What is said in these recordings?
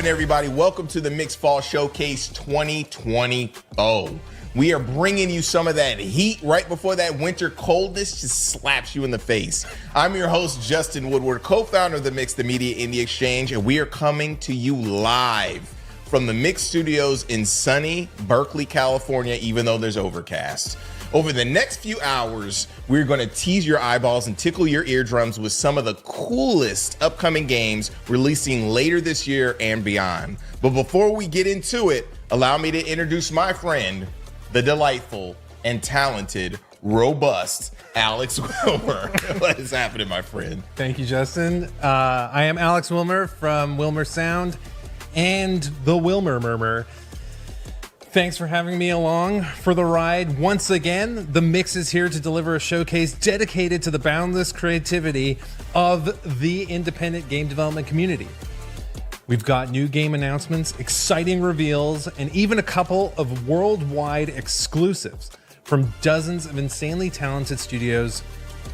happening, everybody? Welcome to the Mixed Fall Showcase 2020. We are bringing you some of that heat right before that winter coldness just slaps you in the face. I'm your host, Justin Woodward, co-founder of the Mix, the Media Indie Exchange, and we are coming to you live from the Mix Studios in sunny Berkeley, California, even though there's overcast. Over the next few hours, we're going to tease your eyeballs and tickle your eardrums with some of the coolest upcoming games releasing later this year and beyond. But before we get into it, allow me to introduce my friend, the delightful and talented, robust Alex Wilmer. What is happening, my friend? Thank you, Justin. I am Alex Wilmer from Wilmer Sound and the Wilmer Murmur. Thanks for having me along for the ride. Once again, the Mix is here to deliver a showcase dedicated to the boundless creativity of the independent game development community. We've got new game announcements, exciting reveals, and even a couple of worldwide exclusives from dozens of insanely talented studios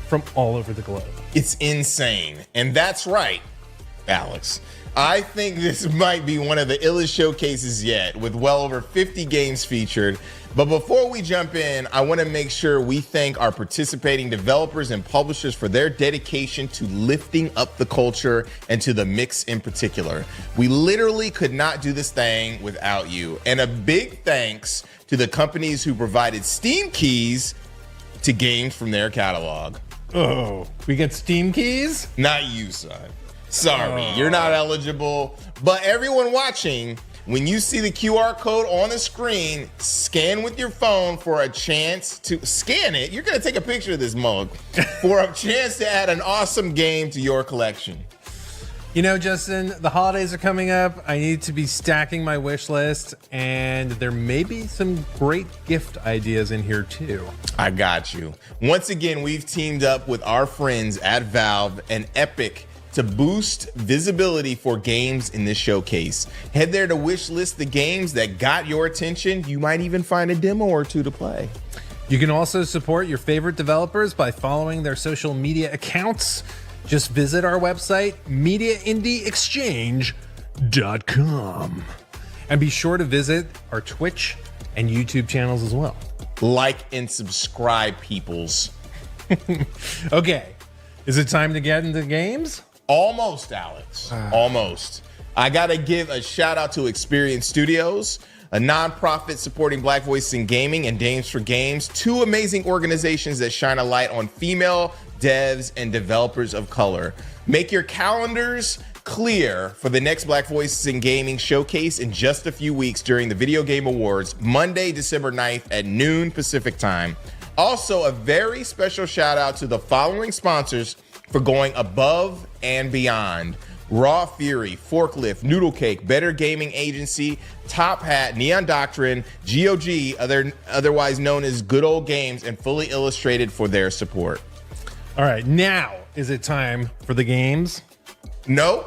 from all over the globe. It's insane. And that's right, Alex. I think this might be one of the illest showcases yet, with well over 50 games featured. But before we jump in, I want to make sure we thank our participating developers and publishers for their dedication to lifting up the culture and to the Mix in particular. We literally could not do this thing without you. And a big thanks to the companies who provided Steam keys to games from their catalog. Oh, we get Steam keys? Not you, son. Sorry, you're not eligible. But everyone watching, when you see the QR code on the screen, scan with your phone for a chance to scan it. You're going to take a picture of this mug for a chance to add an awesome game to your collection. You know, Justin, the holidays are coming up. I need to be stacking my wish list, and there may be some great gift ideas in here too. I got you. Once again, we've teamed up with our friends at Valve and Epic to boost visibility for games in this showcase. Head there to wish list the games that got your attention. You might even find a demo or two to play. You can also support your favorite developers by following their social media accounts. Just visit our website, mediaindieexchange.com. And be sure to visit our Twitch and YouTube channels as well. Like and subscribe, peoples. Okay, is it time to get into games? Almost, Alex. Almost. I got to give a shout out to Experience Studios, a nonprofit supporting Black voices in gaming and Dames for Games, two amazing organizations that shine a light on female devs and developers of color. Make your calendars clear for the next Black Voices in Gaming showcase in just a few weeks during the Video Game Awards, Monday, December 9th at noon Pacific time. Also, a very special shout out to the following sponsors for going above and beyond: Raw Fury, Forklift, Noodle Cake, Better Gaming Agency, Top Hat, Neon Doctrine, GOG, otherwise known as Good Old Games, and Fully Illustrated for their support. All right, now is it time for the games? No,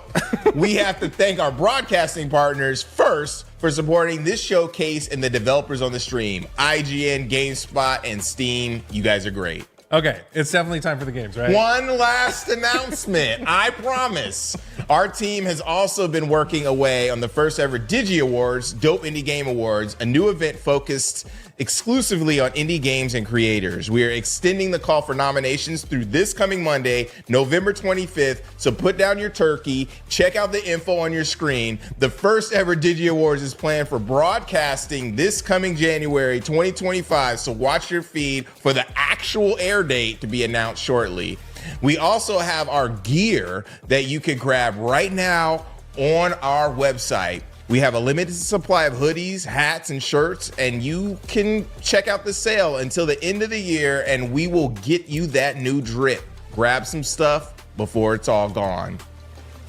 we have to thank our broadcasting partners first for supporting this showcase and the developers on the stream. IGN, GameSpot, and Steam. You guys are great. Okay, it's definitely time for the games, right? One last announcement, I promise. Our team has also been working away on the first ever Digi Awards, Dope Indie Game Awards, a new event focused exclusively on indie games and creators. We are extending the call for nominations through this coming Monday, November 25th. So put down your turkey, check out the info on your screen. The first ever Digi Awards is planned for broadcasting this coming January 2025. So watch your feed for the actual air date to be announced shortly. We also have our gear that you can grab right now on our website. We have a limited supply of hoodies, hats, and shirts, and you can check out the sale until the end of the year, and we will get you that new drip. Grab some stuff before it's all gone.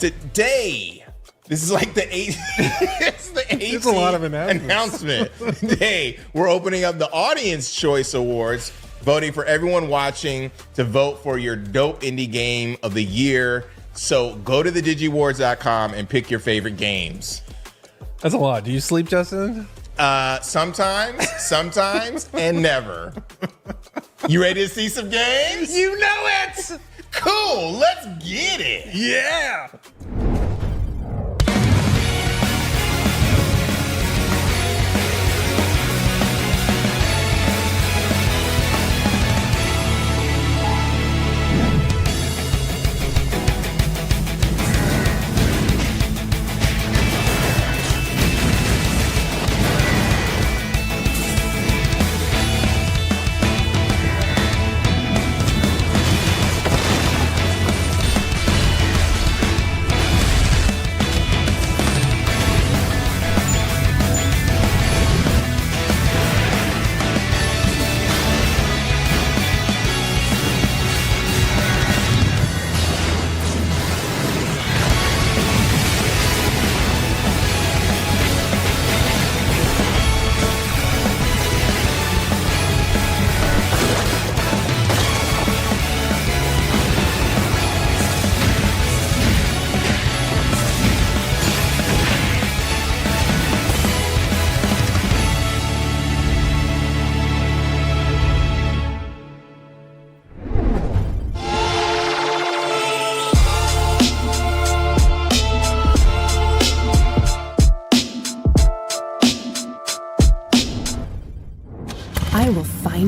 Today, this is like the 18th There's a lot of announcements. Today, we're opening up the Audience Choice Awards, voting for everyone watching to vote for your dope indie game of the year. So go to thedigiawards.com and pick your favorite games. That's a lot. Do you sleep, Justin? Sometimes, and never. You ready to see some games? You know it! Cool, let's get it. Yeah!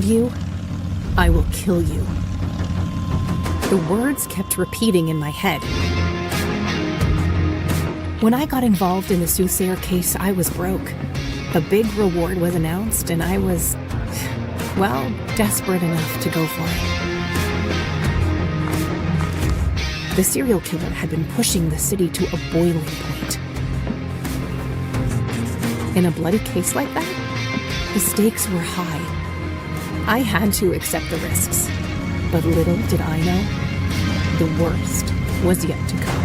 you, I will kill you. The words kept repeating in my head. When I got involved in the soothsayer case, I was broke. A big reward was announced, and I was, well, desperate enough to go for it. The serial killer had been pushing the city to a boiling point. In a bloody case like that, the stakes were high. I had to accept the risks, but little did I know, the worst was yet to come.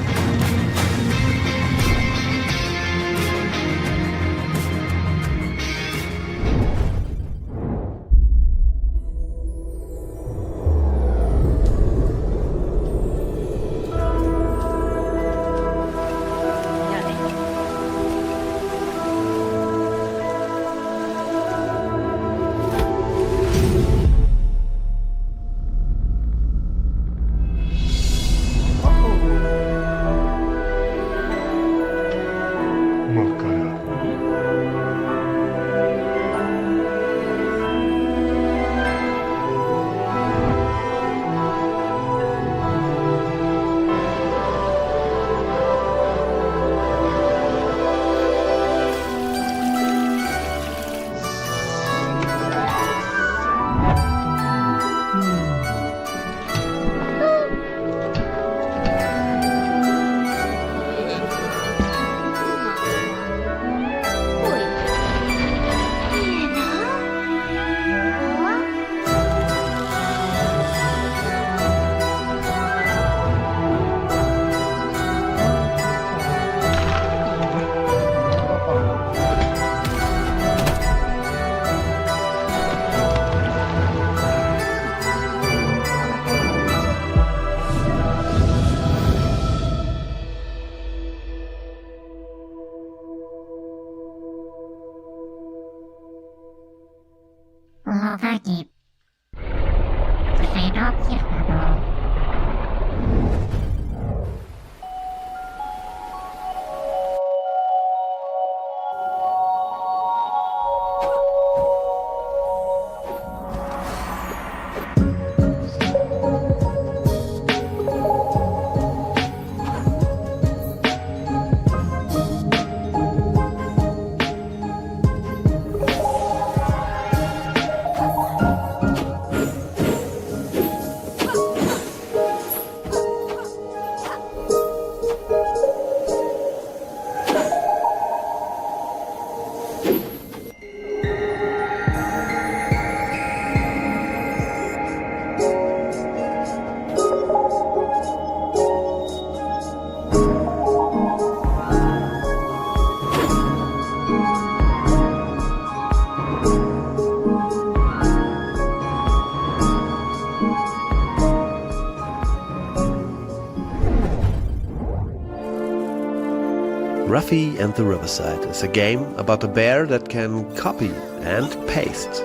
Ruffy and the Riverside is a game about a bear that can copy and paste.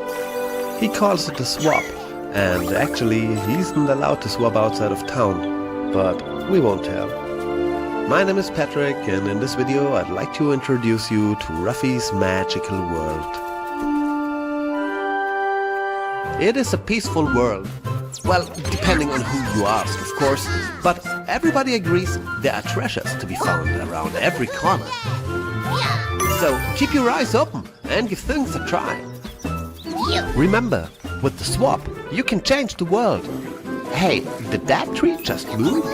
He calls it a swap, and actually he isn't allowed to swap outside of town, but we won't tell. My name is Patrick, and in this video I'd like to introduce you to Ruffy's magical world. It is a peaceful world. Well, depending on who you ask, of course, but everybody agrees there are treasures to be found around every corner. So keep your eyes open and give things a try. Remember, with the swap, you can change the world. Hey, did that tree just move?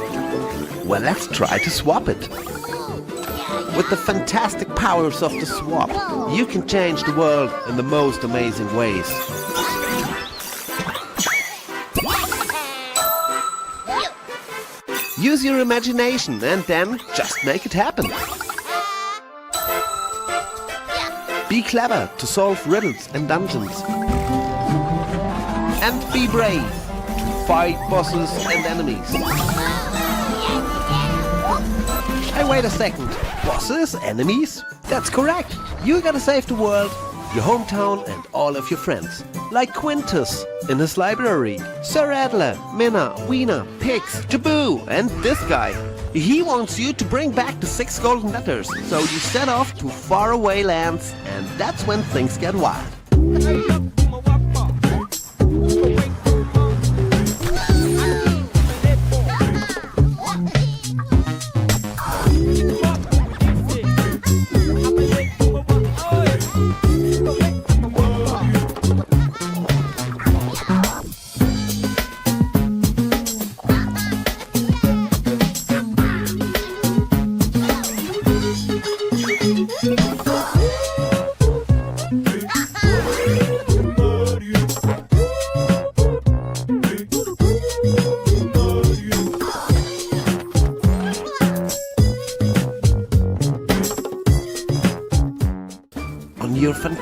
Well, let's try to swap it. With the fantastic powers of the swap, you can change the world in the most amazing ways. Use your imagination and then just make it happen. Be clever to solve riddles and dungeons. And be brave to fight bosses and enemies. Hey, wait a second. Bosses? Enemies? That's correct. You gotta save the world, your hometown and all of your friends. Like Quintus in his library, Sir Adler, Minna, Weena, Pix, Taboo, and this guy. He wants you to bring back the 6 golden letters, so you set off to faraway lands, and that's when things get wild.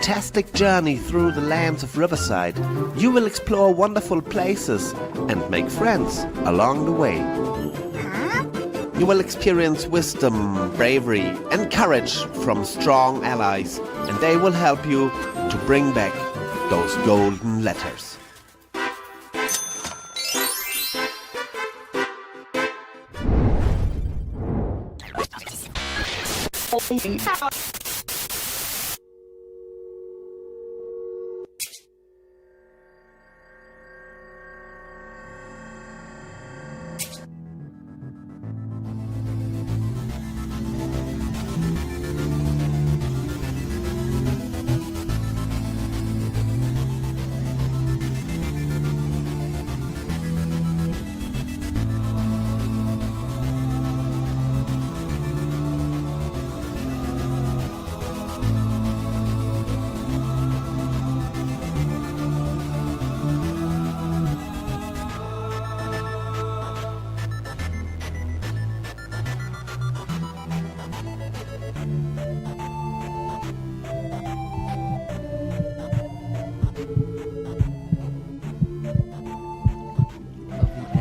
fantastic journey through the lands of Riverside. You will explore wonderful places and make friends along the way. You will experience wisdom, bravery, and courage from strong allies, and they will help you to bring back those golden letters.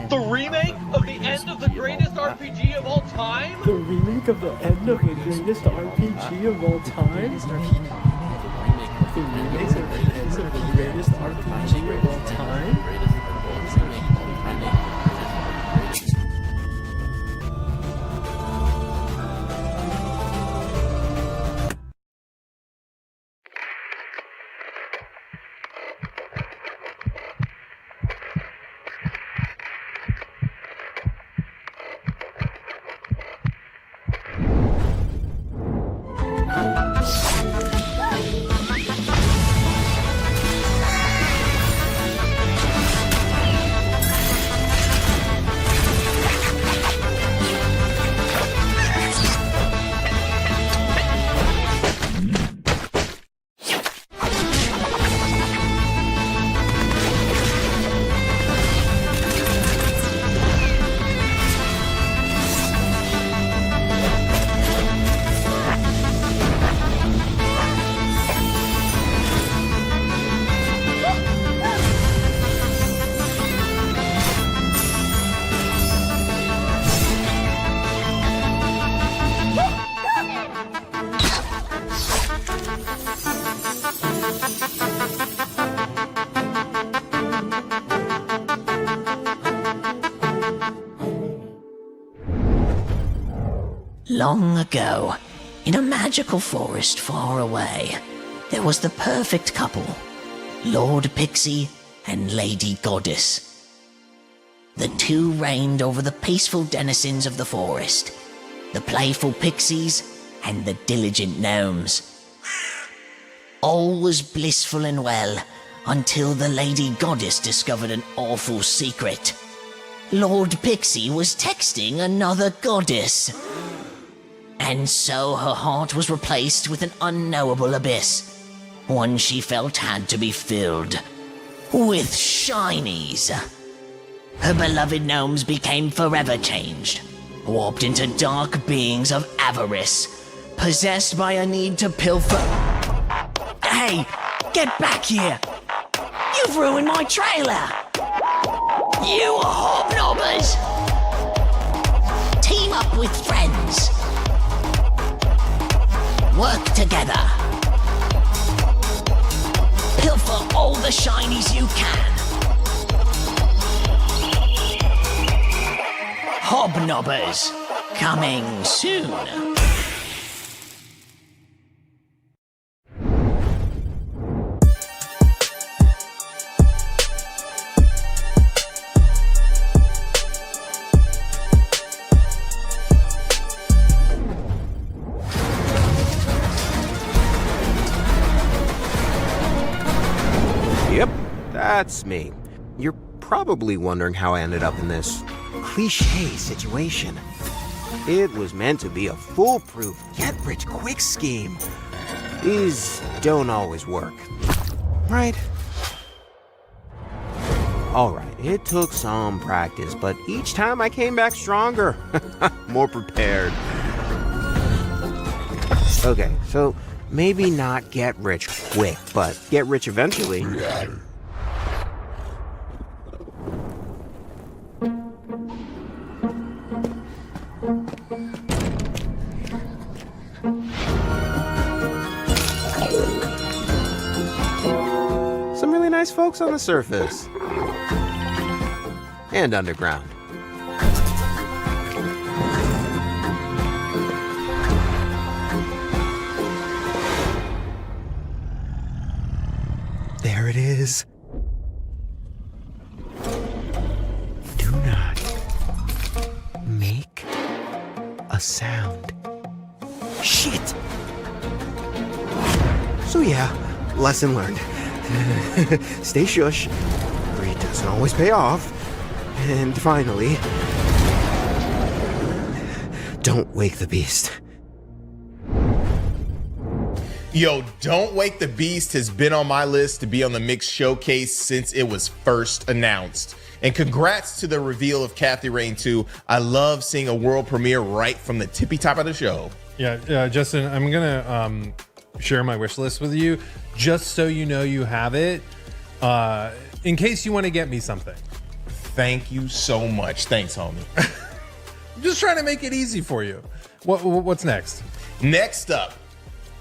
The remake of the end of the greatest RPG of all time? The remake of the end of the greatest RPG of all time? The remake of the end of the greatest RPG of all time? Long ago, in a magical forest far away, there was the perfect couple, Lord Pixie and Lady Goddess. The two reigned over the peaceful denizens of the forest, the playful pixies and the diligent gnomes. All was blissful and well until the Lady Goddess discovered an awful secret. Lord Pixie was texting another goddess. And so her heart was replaced with an unknowable abyss, one she felt had to be filled with shinies. Her beloved gnomes became forever changed, warped into dark beings of avarice, possessed by a need to pilfer. Hey, get back here! You've ruined my trailer! You hobnobbers! Team up with friends. Work together. Pilfer all the shinies you can. Hobnobbers, coming soon. Yep, that's me. You're probably wondering how I ended up in this cliché situation. It was meant to be a foolproof, get-rich-quick scheme. These don't always work, right? Alright, it took some practice, but each time I came back stronger, more prepared. Okay, so Maybe not get rich quick, but get rich eventually. Some really nice folks on the surface. And underground. There it is. Do not make a sound. Shit! So yeah, lesson learned. Stay shush. Greed doesn't always pay off. And finally, don't wake the beast. Yo, Don't Wake the Beast has been on my list to be on the Mix Showcase since it was first announced. And congrats to the reveal of Kathy Rain 2. I love seeing a world premiere right from the tippy top of the show. Yeah, Justin, I'm gonna share my wish list with you, just so you know you have it, in case you want to get me something. Thank you so much. Thanks, homie. I'm just trying to make it easy for you. What's next? Next up,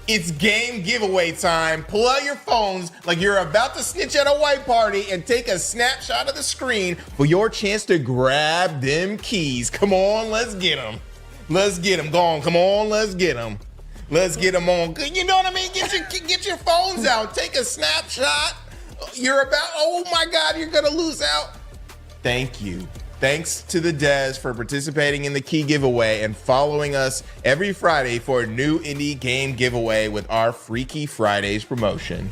it's game giveaway time. Pull out your phones like you're about to snitch at a white party and take a snapshot of the screen for your chance to grab them keys. Come on, let's get them. Let's get them. Go on, come on, let's get them. Let's get them on. You know what I mean? Get your phones out. Take a snapshot. You're about, oh my God, you're gonna lose out. Thank you. Thanks to the Des for participating in the key giveaway and following us every Friday for a new indie game giveaway with our Freaky Fridays promotion.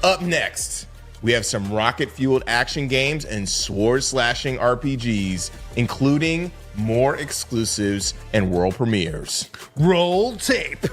Up next, we have some rocket-fueled action games and sword-slashing RPGs, including more exclusives and world premieres. Roll tape.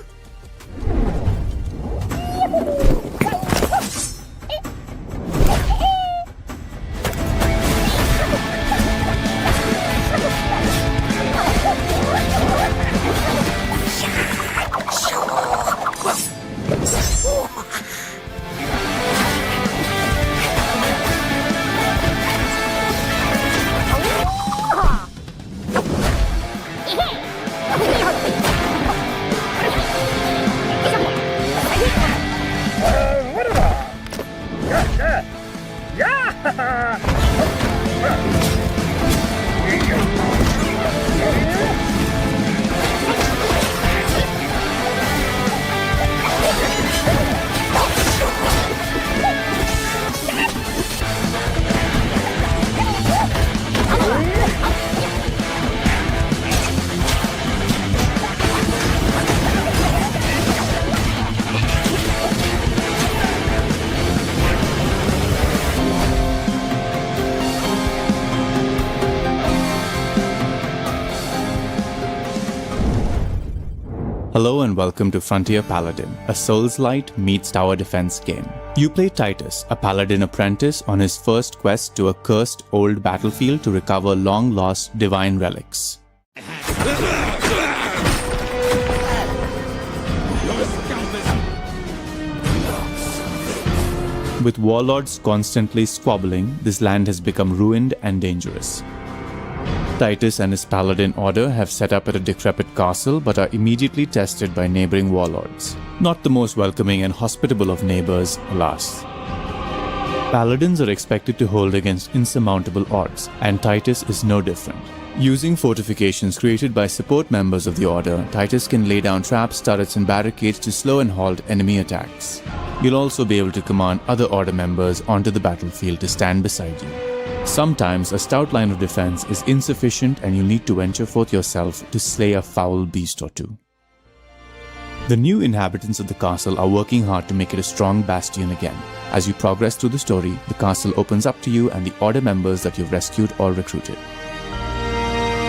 Hello and welcome to Frontier Paladin, a Souls-light meets tower defense game. You play Titus, a paladin apprentice on his first quest to a cursed old battlefield to recover long-lost divine relics. With warlords constantly squabbling, this land has become ruined and dangerous. Titus and his paladin order have set up at a decrepit castle but are immediately tested by neighboring warlords. Not the most welcoming and hospitable of neighbors, alas. Paladins are expected to hold against insurmountable odds, and Titus is no different. Using fortifications created by support members of the order, Titus can lay down traps, turrets and barricades to slow and halt enemy attacks. You'll also be able to command other order members onto the battlefield to stand beside you. Sometimes a stout line of defense is insufficient and you need to venture forth yourself to slay a foul beast or two. The new inhabitants of the castle are working hard to make it a strong bastion again. As you progress through the story, the castle opens up to you and the order members that you've rescued or recruited.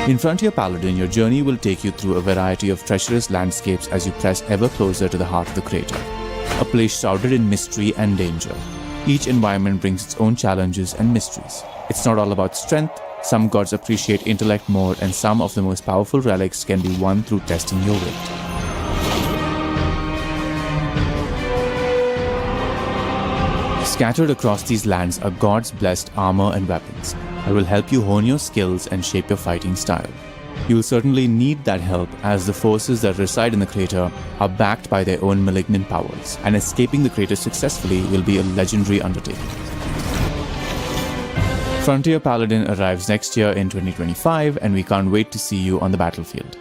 In Frontier Paladin, your journey will take you through a variety of treacherous landscapes as you press ever closer to the heart of the crater, a place shrouded in mystery and danger. Each environment brings its own challenges and mysteries. It's not all about strength. Some gods appreciate intellect more, and some of the most powerful relics can be won through testing your wit. Scattered across these lands are God's blessed armor and weapons that will help you hone your skills and shape your fighting style. You will certainly need that help, as the forces that reside in the crater are backed by their own malignant powers, and escaping the crater successfully will be a legendary undertaking. Frontier Paladin arrives next year in 2025, and we can't wait to see you on the battlefield.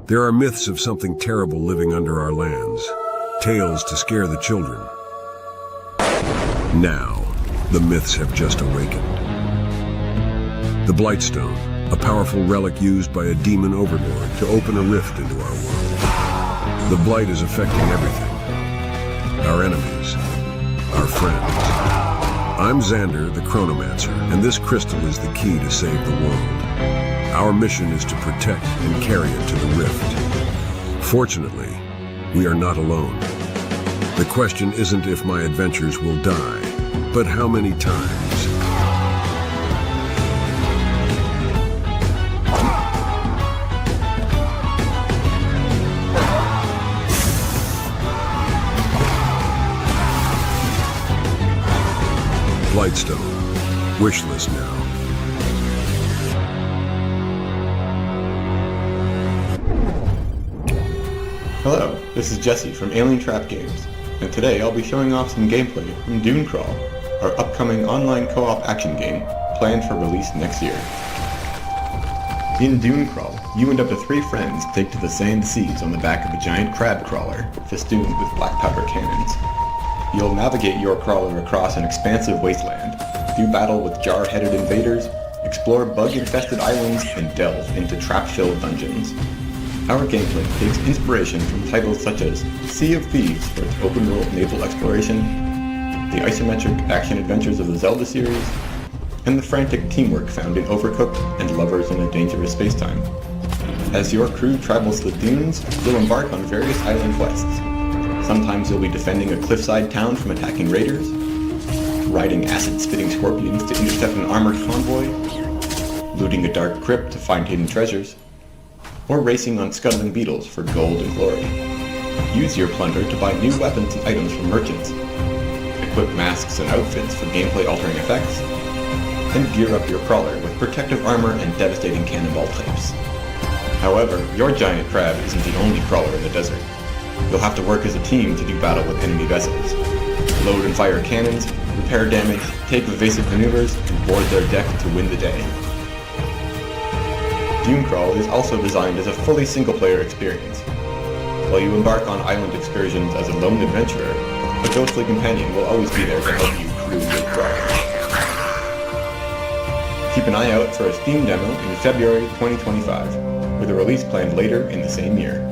There are myths of something terrible living under our lands, tales to scare the children. Now, the myths have just awakened. The Blightstone, a powerful relic used by a demon overlord to open a rift into our world. The Blight is affecting everything. Our enemies, our friends. I'm Xander, the Chronomancer, and this crystal is the key to save the world. Our mission is to protect and carry it to the rift. Fortunately, we are not alone. The question isn't if my adventures will die, but how many times. Blightstone. Wishlist now. Hello, this is Jesse from Alien Trap Games, and today I'll be showing off some gameplay from Dune Crawl, our upcoming online co-op action game planned for release next year. In Dune Crawl, you and up to 3 friends take to the sand seas on the back of a giant crab crawler festooned with black powder cannons. You'll navigate your crawler across an expansive wasteland, do battle with jar-headed invaders, explore bug-infested islands, and delve into trap-filled dungeons. Our gameplay takes inspiration from titles such as Sea of Thieves for its open-world naval exploration, the isometric action-adventures of the Zelda series, and the frantic teamwork found in Overcooked and Lovers in a Dangerous Spacetime. As your crew travels the dunes, you'll embark on various island quests. Sometimes you'll be defending a cliffside town from attacking raiders, riding acid-spitting scorpions to intercept an armored convoy, looting a dark crypt to find hidden treasures, or racing on scuttling beetles for gold and glory. Use your plunder to buy new weapons and items from merchants, equip masks and outfits for gameplay-altering effects, and gear up your crawler with protective armor and devastating cannonball types. However, your giant crab isn't the only crawler in the desert. You'll have to work as a team to do battle with enemy vessels. Load and fire cannons, repair damage, take evasive maneuvers, and board their deck to win the day. Dunecrawl is also designed as a fully single-player experience. While you embark on island excursions as a lone adventurer, a ghostly companion will always be there to help you crew your crawl. Keep an eye out for a Steam demo in February 2025, with a release planned later in the same year.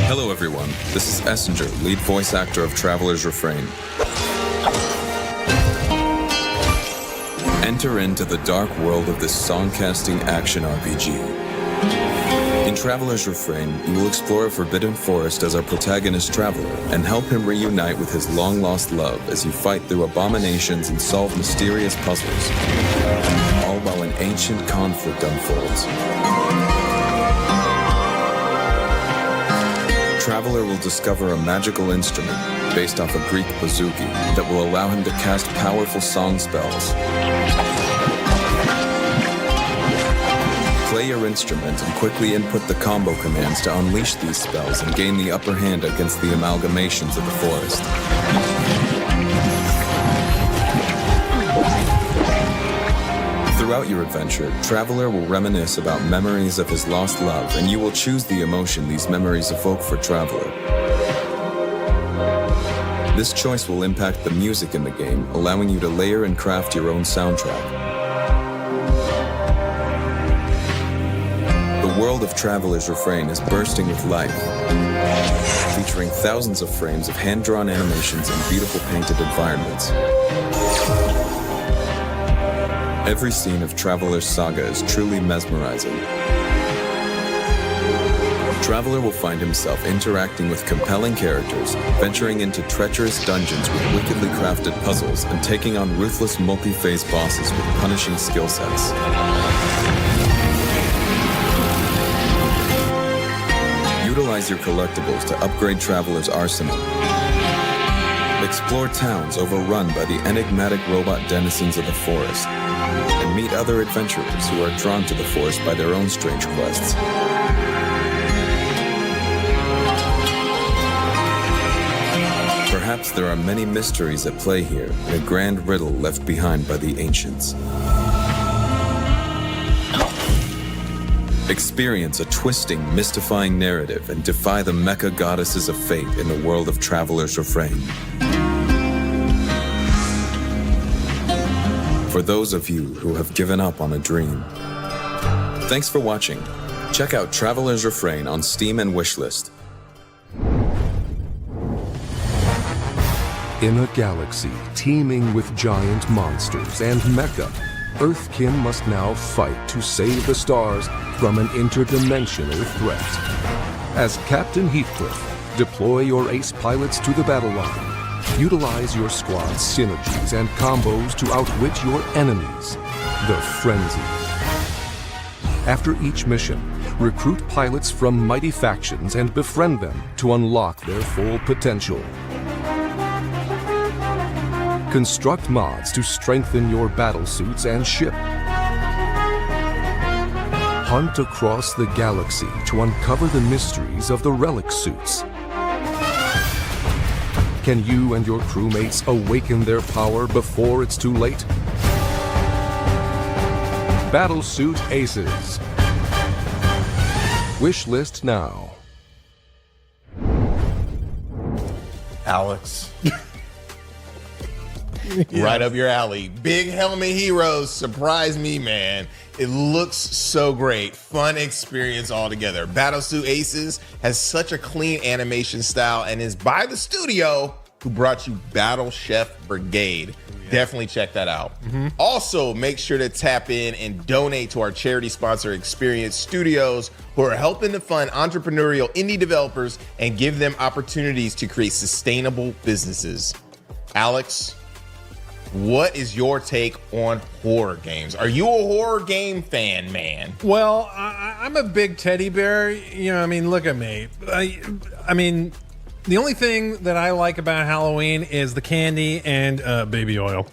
Hello everyone, this is Essinger, lead voice actor of Traveler's Refrain. Enter into the dark world of this songcasting action RPG. In Traveler's Refrain, you will explore a forbidden forest as our protagonist Traveler and help him reunite with his long-lost love as you fight through abominations and solve mysterious puzzles, all while an ancient conflict unfolds. Traveler will discover a magical instrument based off a Greek bouzouki that will allow him to cast powerful song spells. Play your instrument and quickly input the combo commands to unleash these spells and gain the upper hand against the amalgamations of the forest. Throughout your adventure, Traveler will reminisce about memories of his lost love, and you will choose the emotion these memories evoke for Traveler. This choice will impact the music in the game, allowing you to layer and craft your own soundtrack. The world of Traveler's Refrain is bursting with life, featuring thousands of frames of hand-drawn animations and beautiful painted environments. Every scene of Traveler's saga is truly mesmerizing. Traveler will find himself interacting with compelling characters, venturing into treacherous dungeons with wickedly crafted puzzles, and taking on ruthless multi-phase bosses with punishing skill sets. Utilize your collectibles to upgrade Traveler's arsenal. Explore towns overrun by the enigmatic robot denizens of the forest, and meet other adventurers who are drawn to the forest by their own strange quests. Perhaps there are many mysteries at play here, in a grand riddle left behind by the ancients. Experience a twisting, mystifying narrative and defy the mecha goddesses of fate in the world of Traveler's Refrain. For those of you who have given up on a dream. Thanks for watching. Check out Traveler's Refrain on Steam and Wishlist. In a galaxy teeming with giant monsters and mecha, Earthkin must now fight to save the stars from an interdimensional threat. As Captain Heathcliff, deploy your ace pilots to the battle line. Utilize your squad's synergies and combos to outwit your enemies, the Frenzy. After each mission, recruit pilots from mighty factions and befriend them to unlock their full potential. Construct mods to strengthen your battlesuits and ship. Hunt across the galaxy to uncover the mysteries of the relic suits. Can you and your crewmates awaken their power before it's too late? Battlesuit Aces. Wishlist now. Alex. Right up your alley. Big Helmet Heroes surprised me, man. It looks so great. Fun experience altogether. Battlesuit Aces has such a clean animation style and is by the studio who brought you Battle Chef Brigade. Definitely check that out. Also, make sure to tap in and donate to our charity sponsor, Experience Studios, who are helping to fund entrepreneurial indie developers and give them opportunities to create sustainable businesses. Alex, what is your take on horror games? Are you a horror game fan, man? Well, I'm a big teddy bear. You know, I mean, look at me. I mean, the only thing that I like about Halloween is the candy and baby oil.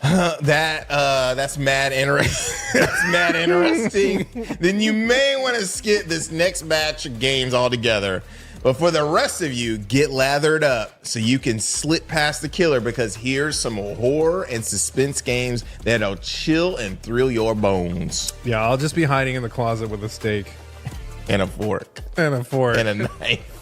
That's mad interesting. That's mad interesting. Then you may want to skip this next batch of games altogether. But for the rest of you, get lathered up so you can slip past the killer, because here's some horror and suspense games that'll chill and thrill your bones. Yeah, I'll just be hiding in the closet with a steak. And a fork. And a fork. And a knife.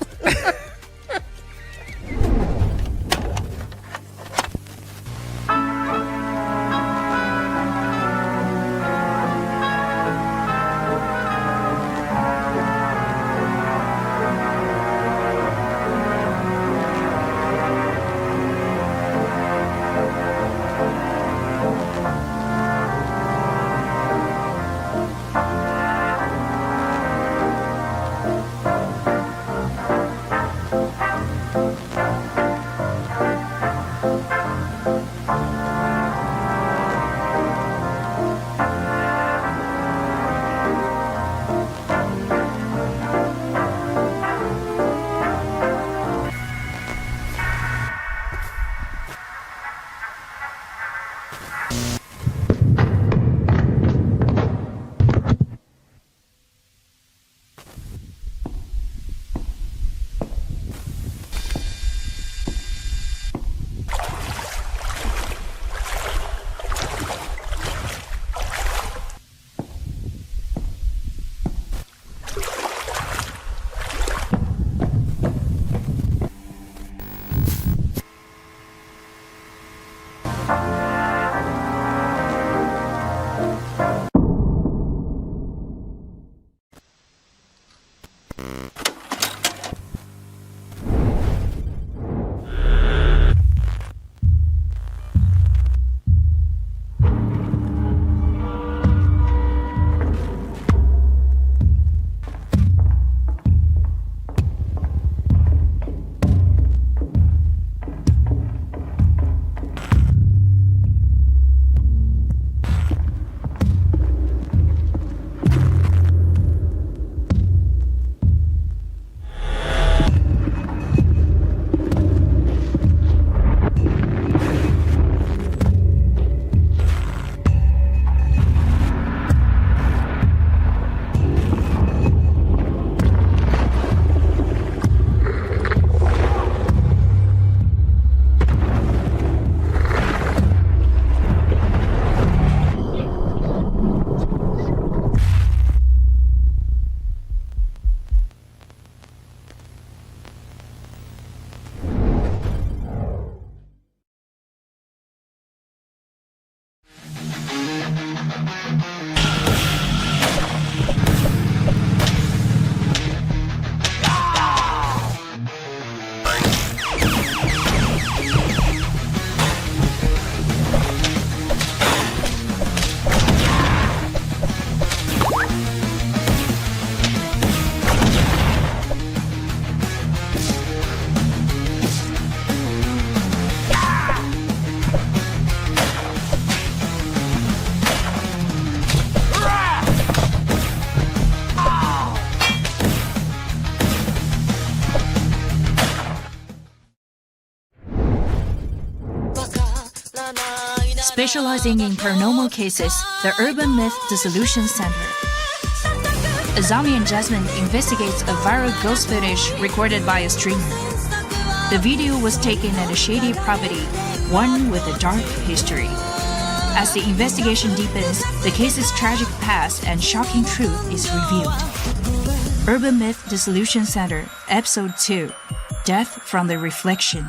Specializing in paranormal cases, the Urban Myth Dissolution Center. Azami and Jasmine investigates a viral ghost footage recorded by a streamer. The video was taken at a shady property, one with a dark history. As the investigation deepens, the case's tragic past and shocking truth is revealed. Urban Myth Dissolution Center, Episode 2, Death from the Reflection.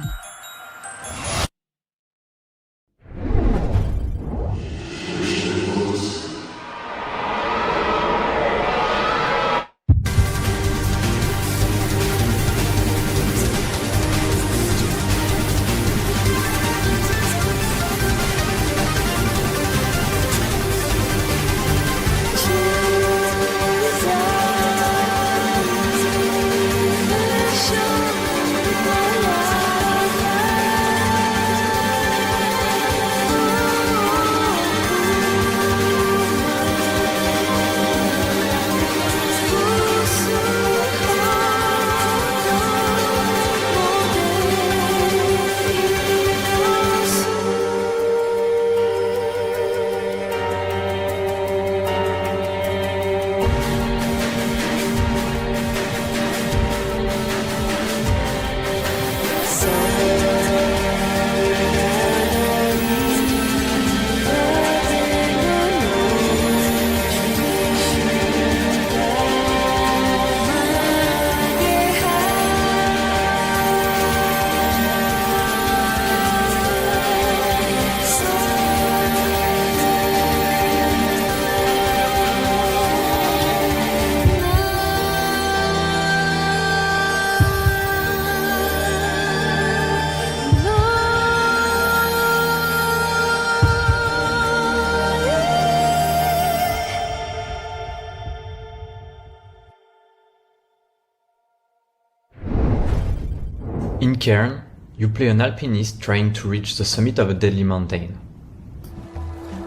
In Cairn, you play an alpinist trying to reach the summit of a deadly mountain,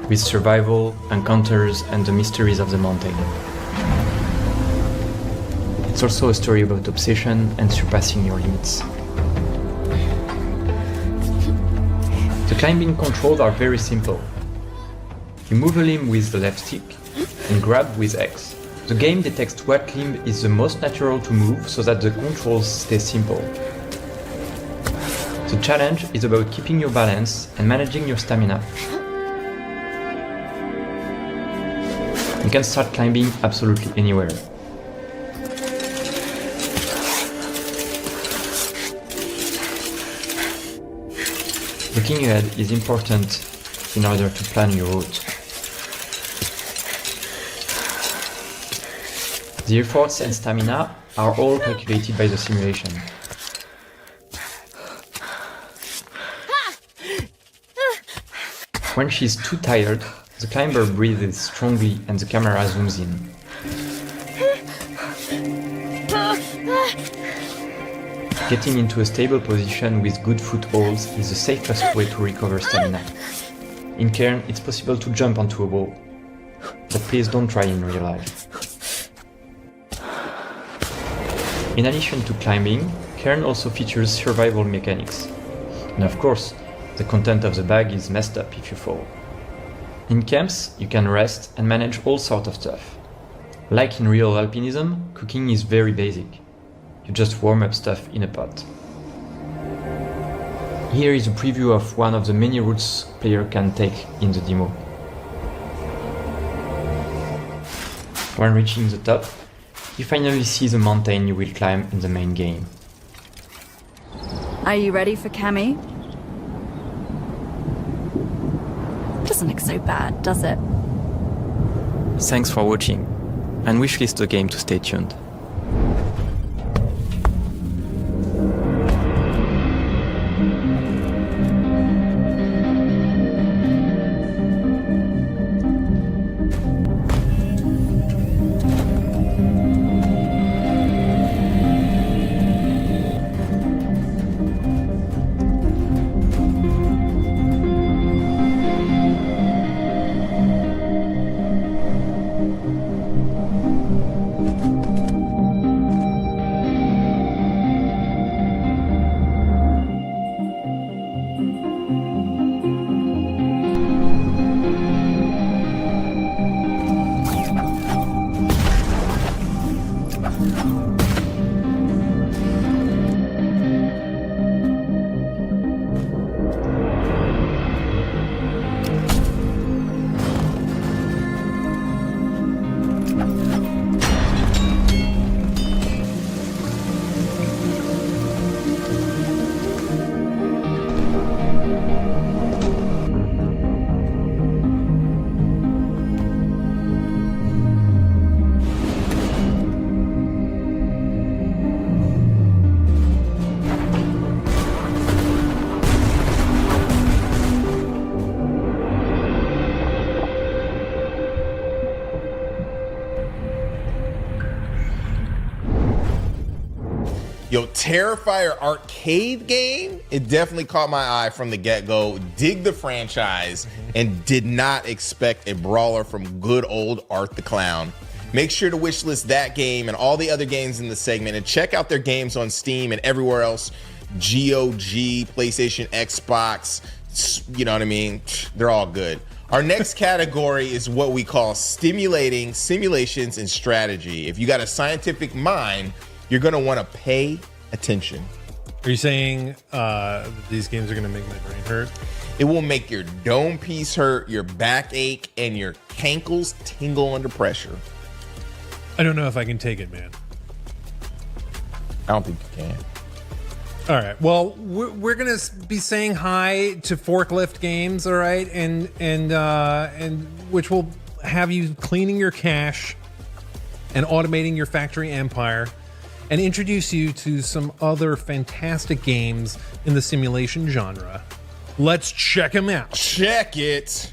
with survival, encounters, and the mysteries of the mountain. It's also a story about obsession and surpassing your limits. The climbing controls are very simple. You move a limb with the left stick and grab with X. The game detects what limb is the most natural to move so that the controls stay simple. The challenge is about keeping your balance and managing your stamina. You can start climbing absolutely anywhere. Looking ahead is important in order to plan your route. The efforts and stamina are all calculated by the simulation. When she's too tired, the climber breathes strongly and the camera zooms in. Getting into a stable position with good footholds is the safest way to recover stamina. In Cairn, it's possible to jump onto a wall, but please don't try in real life. In addition to climbing, Cairn also features survival mechanics. And of course, the content of the bag is messed up if you fall. In camps, you can rest and manage all sorts of stuff. Like in real alpinism, cooking is very basic. You just warm up stuff in a pot. Here is a preview of one of the many routes player can take in the demo. When reaching the top, you finally see the mountain you will climb in the main game. Are you ready for Cammy? Doesn't look so bad, does it? Thanks for watching, and wishlist the game to stay tuned. Yo, Terrifier arcade game, it definitely caught my eye from the get-go. Dig the franchise and did not expect a brawler from good old Art the Clown. Make sure to wishlist that game and all the other games in the segment and check out their games on Steam and everywhere else. GOG, PlayStation, Xbox, you know what I mean? They're all good. Our next category is what we call stimulating simulations and strategy. If you got a scientific mind, you're going to want to pay attention. Are you saying these games are going to make my brain hurt? It will make your dome piece hurt, your back ache, and your cankles tingle under pressure. I don't know if I can take it, man. I don't think you can. All right. Well, we're going to be saying hi to forklift games, all right? And which will have you cleaning your cash and automating your factory empire, and introduce you to some other fantastic games in the simulation genre. Let's check them out. Check it.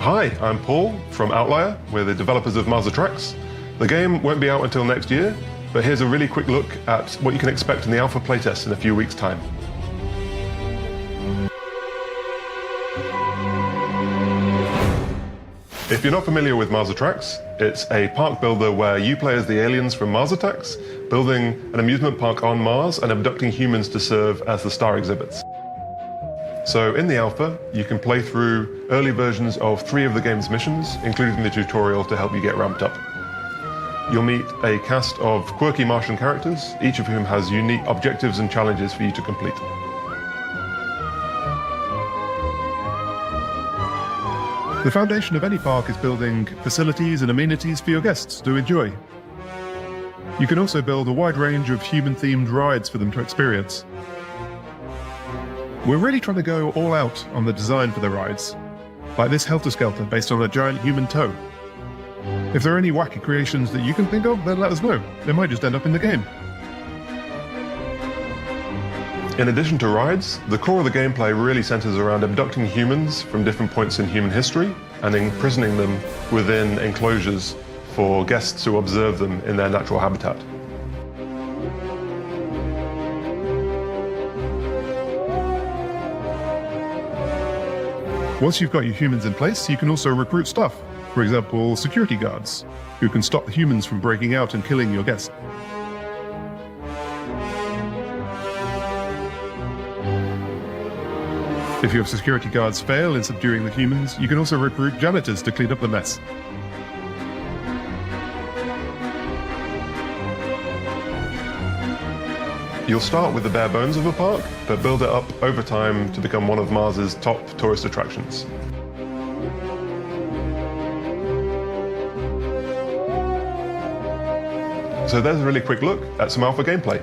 Hi, I'm Paul from Outlier. We're the developers of Mars Attacks. The game won't be out until next year, but here's a really quick look at what you can expect in the alpha playtest in a few weeks' time. If you're not familiar with Mars Attacks, it's a park builder where you play as the aliens from Mars Attacks, building an amusement park on Mars and abducting humans to serve as the star exhibits. So in the alpha, you can play through early versions of 3 of the game's missions, including the tutorial to help you get ramped up. You'll meet a cast of quirky Martian characters, each of whom has unique objectives and challenges for you to complete. The foundation of any park is building facilities and amenities for your guests to enjoy. You can also build a wide range of human-themed rides for them to experience. We're really trying to go all out on the design for the rides, like this helter-skelter based on a giant human toe. If there are any wacky creations that you can think of, then let us know. They might just end up in the game. In addition to rides, the core of the gameplay really centers around abducting humans from different points in human history and imprisoning them within enclosures for guests to observe them in their natural habitat. Once you've got your humans in place, you can also recruit staff. For example, security guards, who can stop the humans from breaking out and killing your guests. If your security guards fail in subduing the humans, you can also recruit janitors to clean up the mess. You'll start with the bare bones of a park, but build it up over time to become one of Mars's top tourist attractions. So there's a really quick look at some alpha gameplay.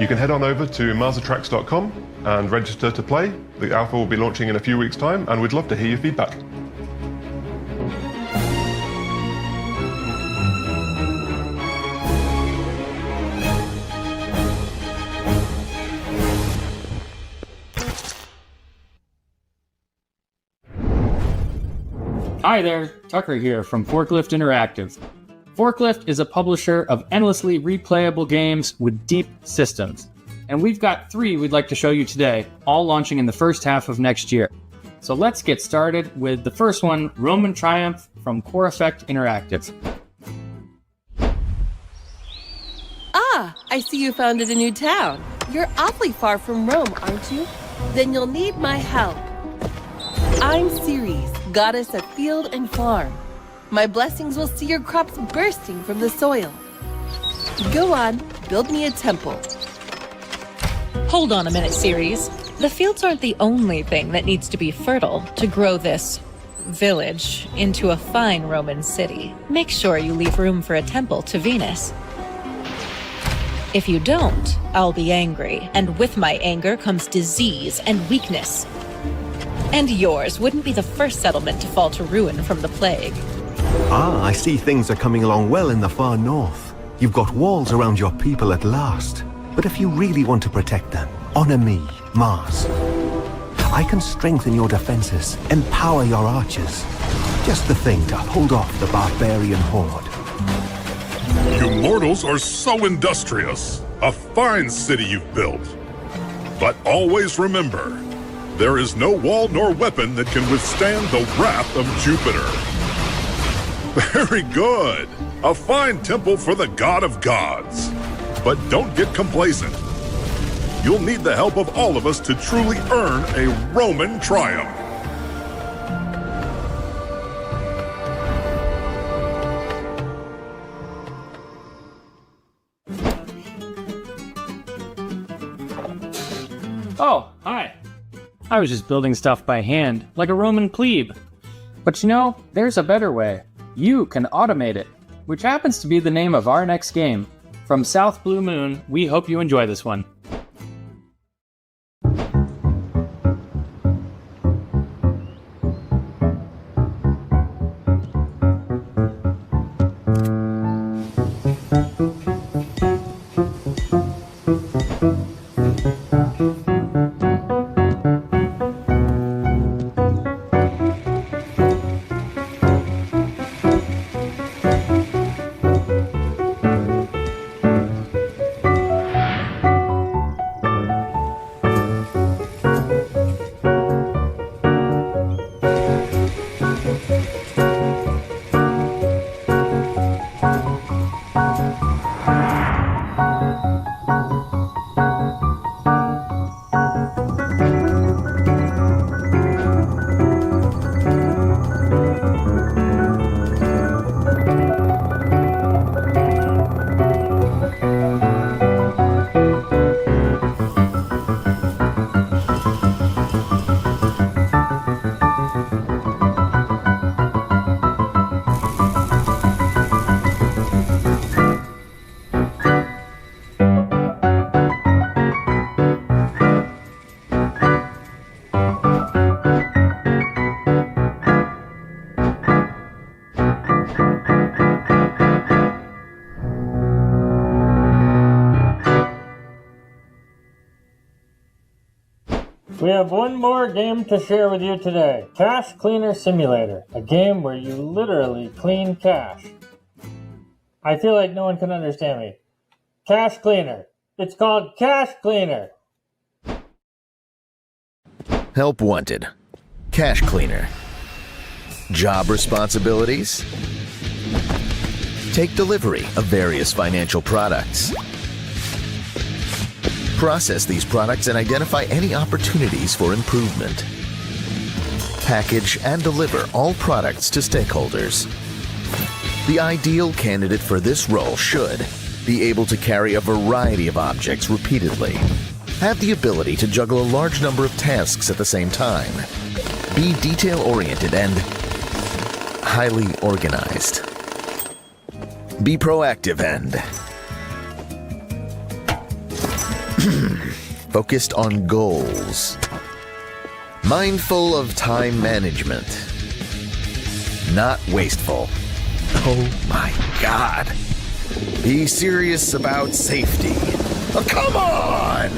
You can head on over to marsattracks.com and register to play. The alpha will be launching in a few weeks' time, and we'd love to hear your feedback. Hi there, Tucker here from Forklift Interactive. Forklift is a publisher of endlessly replayable games with deep systems. And we've got 3 we'd like to show you today, all launching in the first half of next year. So let's get started with the first one, Roman Triumph from Core Effect Interactive. Ah, I see you founded a new town. You're awfully far from Rome, aren't you? Then you'll need my help. I'm Ceres, goddess of field and farm. My blessings will see your crops bursting from the soil. Go on, build me a temple. Hold on a minute, Ceres. The fields aren't the only thing that needs to be fertile to grow this village into a fine Roman city. Make sure you leave room for a temple to Venus. If you don't, I'll be angry, and with my anger comes disease and weakness. And yours wouldn't be the first settlement to fall to ruin from the plague. Ah, I see things are coming along well in the far north. You've got walls around your people at last. But if you really want to protect them, honor me, Mars. I can strengthen your defenses, empower your archers. Just the thing to hold off the barbarian horde. You mortals are so industrious. A fine city you've built. But always remember, there is no wall nor weapon that can withstand the wrath of Jupiter. Very good. A fine temple for the god of gods. But don't get complacent. You'll need the help of all of us to truly earn a Roman triumph. Oh, hi. I was just building stuff by hand, like a Roman plebe. But you know, there's a better way. You can automate it, which happens to be the name of our next game. From South Blue Moon, we hope you enjoy this one. We have one more game to share with you today. Cash Cleaner Simulator, a game where you literally clean cash. I feel like no one can understand me. Cash Cleaner. It's called Cash Cleaner. Help wanted. Cash cleaner. Job responsibilities. Take delivery of various financial products. Process these products and identify any opportunities for improvement. Package and deliver all products to stakeholders. The ideal candidate for this role should be able to carry a variety of objects repeatedly, have the ability to juggle a large number of tasks at the same time, be detail-oriented and highly organized, be proactive and focused on goals, mindful of time management, not wasteful. Oh my God. Be serious about safety. Oh, come on!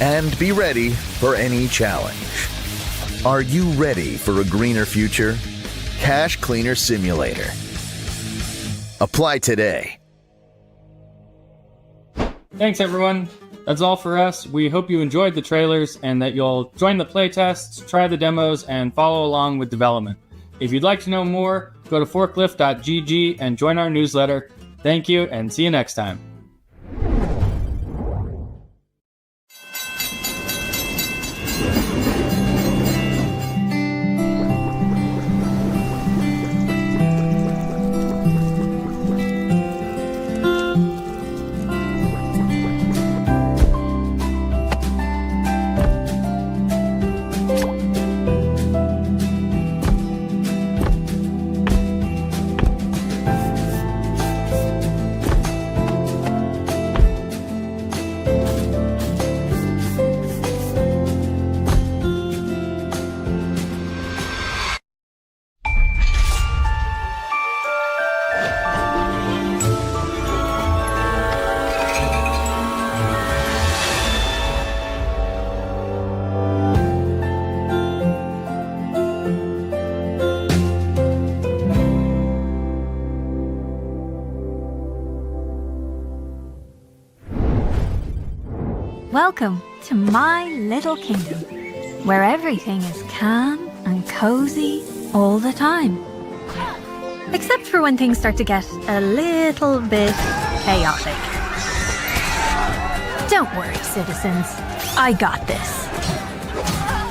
And be ready for any challenge. Are you ready for a greener future? Cash Cleaner Simulator. Apply today. Thanks, everyone. That's all for us. We hope you enjoyed the trailers and that you'll join the playtests, try the demos, and follow along with development. If you'd like to know more, go to forklift.gg and join our newsletter. Thank you, and see you next time. Welcome to my little kingdom, where everything is calm and cozy all the time. Except for when things start to get a little bit chaotic. Don't worry, citizens. I got this.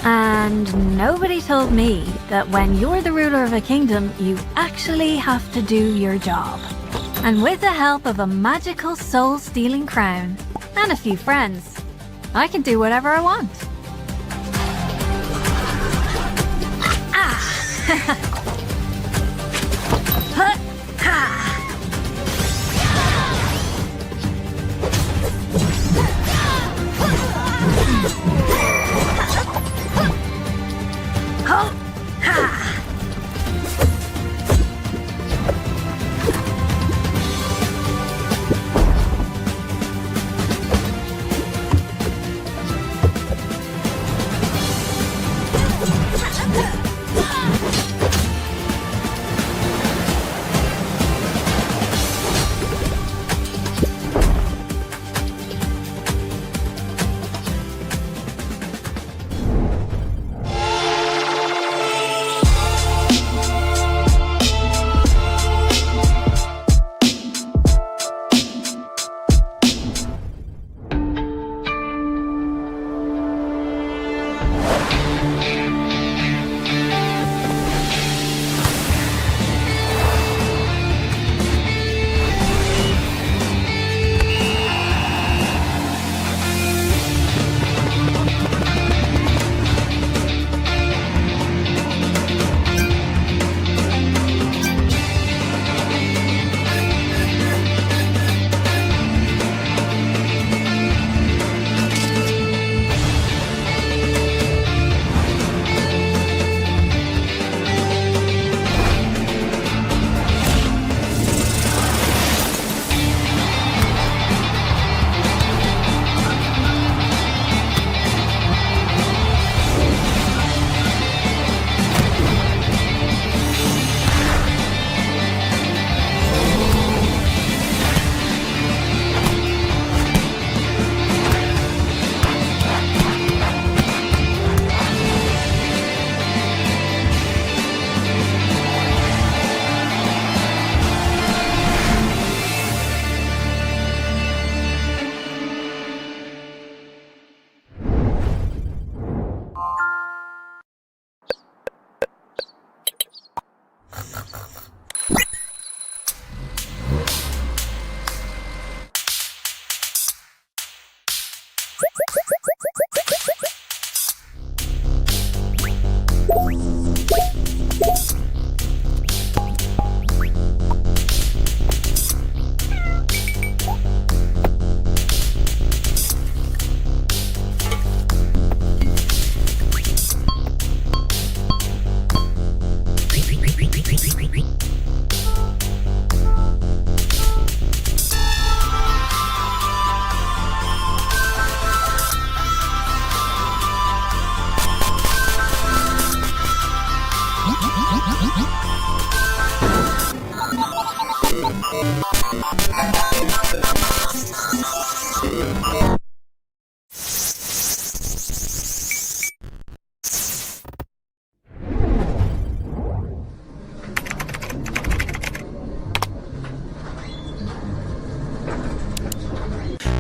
And nobody told me that when you're the ruler of a kingdom, you actually have to do your job. And with the help of a magical soul-stealing crown and a few friends, I can do whatever I want. Ah! Huh, ha! Ho, ha!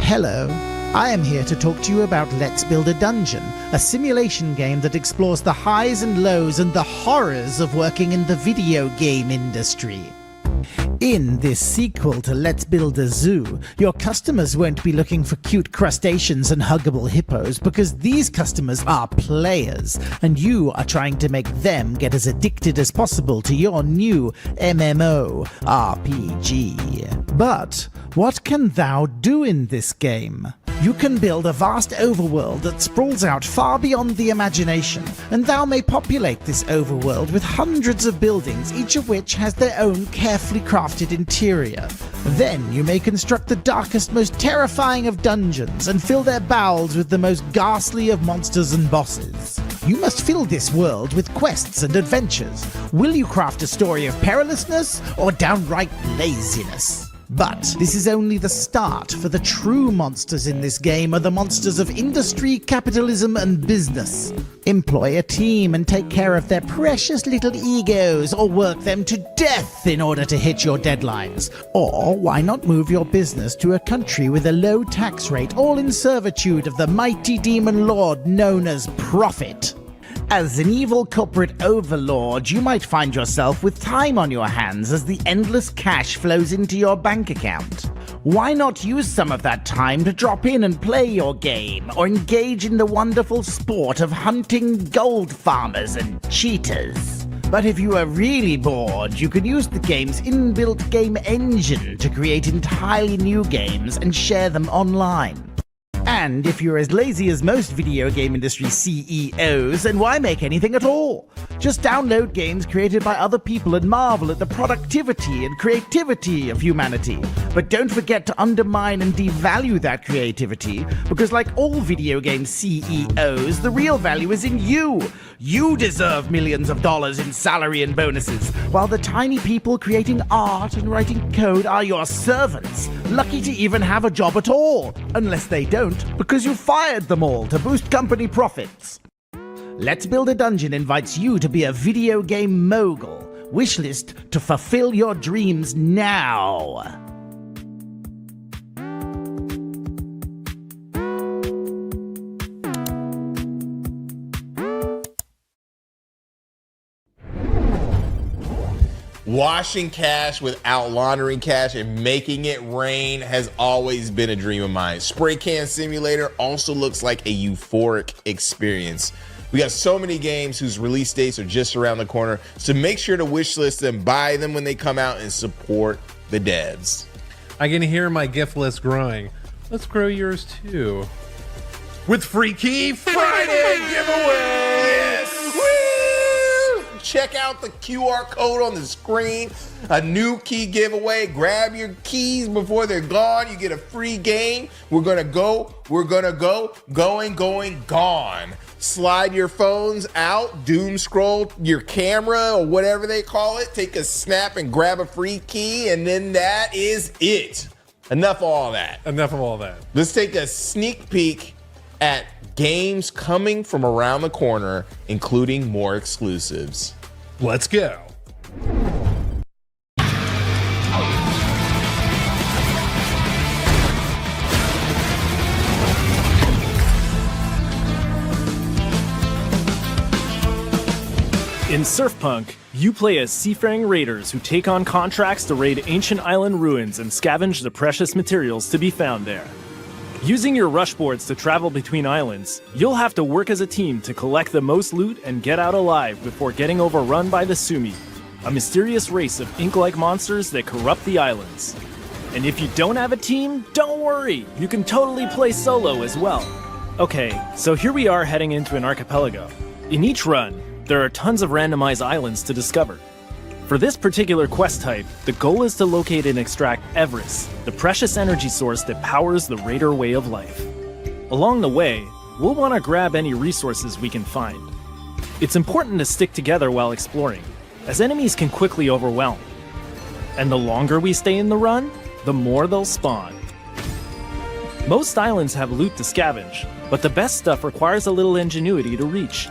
Hello, I am here to talk to you about Let's Build a Dungeon, a simulation game that explores the highs and lows and the horrors of working in the video game industry. In this sequel to Let's Build a Zoo, your customers won't be looking for cute crustaceans and huggable hippos because these customers are players, and you are trying to make them get as addicted as possible to your new MMO RPG. But what can thou do in this game? You can build a vast overworld that sprawls out far beyond the imagination, and thou may populate this overworld with hundreds of buildings, each of which has their own carefully crafted interior. Then you may construct the darkest, most terrifying of dungeons, and fill their bowels with the most ghastly of monsters and bosses. You must fill this world with quests and adventures. Will you craft a story of perilousness, or downright laziness? But this is only the start, for the true monsters in this game are the monsters of industry, capitalism, and business. Employ a team and take care of their precious little egos, or work them to death in order to hit your deadlines. Or why not move your business to a country with a low tax rate, all in servitude of the mighty demon lord known as Profit? As an evil corporate overlord, you might find yourself with time on your hands as the endless cash flows into your bank account. Why not use some of that time to drop in and play your game, or engage in the wonderful sport of hunting gold farmers and cheetahs? But if you are really bored, you can use the game's inbuilt game engine to create entirely new games and share them online. And if you're as lazy as most video game industry CEOs, then why make anything at all? Just download games created by other people and marvel at the productivity and creativity of humanity. But don't forget to undermine and devalue that creativity, because like all video game CEOs, the real value is in you. You deserve millions of dollars in salary and bonuses, while the tiny people creating art and writing code are your servants, lucky to even have a job at all, unless they don't, because you fired them all to boost company profits. Let's Build a Dungeon invites you to be a video game mogul. Wishlist to fulfill your dreams now. Washing cash without laundering cash and making it rain has always been a dream of mine. Spray Can Simulator also looks like a euphoric experience. We got so many games whose release dates are just around the corner, so make sure to wishlist them, buy them when they come out, and support the devs. I can hear my gift list growing. Let's grow yours too. With Free Key Friday giveaway! Yes! Woo! Check out the QR code on the screen. A new key giveaway. Grab your keys before they're gone. You get a free game. We're gonna go, gone. Slide your phones out, doom scroll your camera or whatever they call it, take a snap and grab a free key, and then that is it. Enough of all that. Let's take a sneak peek at games coming from around the corner, including more exclusives. Let's go. In Surfpunk, you play as seafaring raiders who take on contracts to raid ancient island ruins and scavenge the precious materials to be found there. Using your rushboards to travel between islands, you'll have to work as a team to collect the most loot and get out alive before getting overrun by the Sumi, a mysterious race of ink-like monsters that corrupt the islands. And if you don't have a team, don't worry, you can totally play solo as well. Okay, so here we are heading into an archipelago. In each run, there are tons of randomized islands to discover. For this particular quest type, the goal is to locate and extract Everest, the precious energy source that powers the raider way of life. Along the way, we'll want to grab any resources we can find. It's important to stick together while exploring, as enemies can quickly overwhelm. And the longer we stay in the run, the more they'll spawn. Most islands have loot to scavenge, but the best stuff requires a little ingenuity to reach.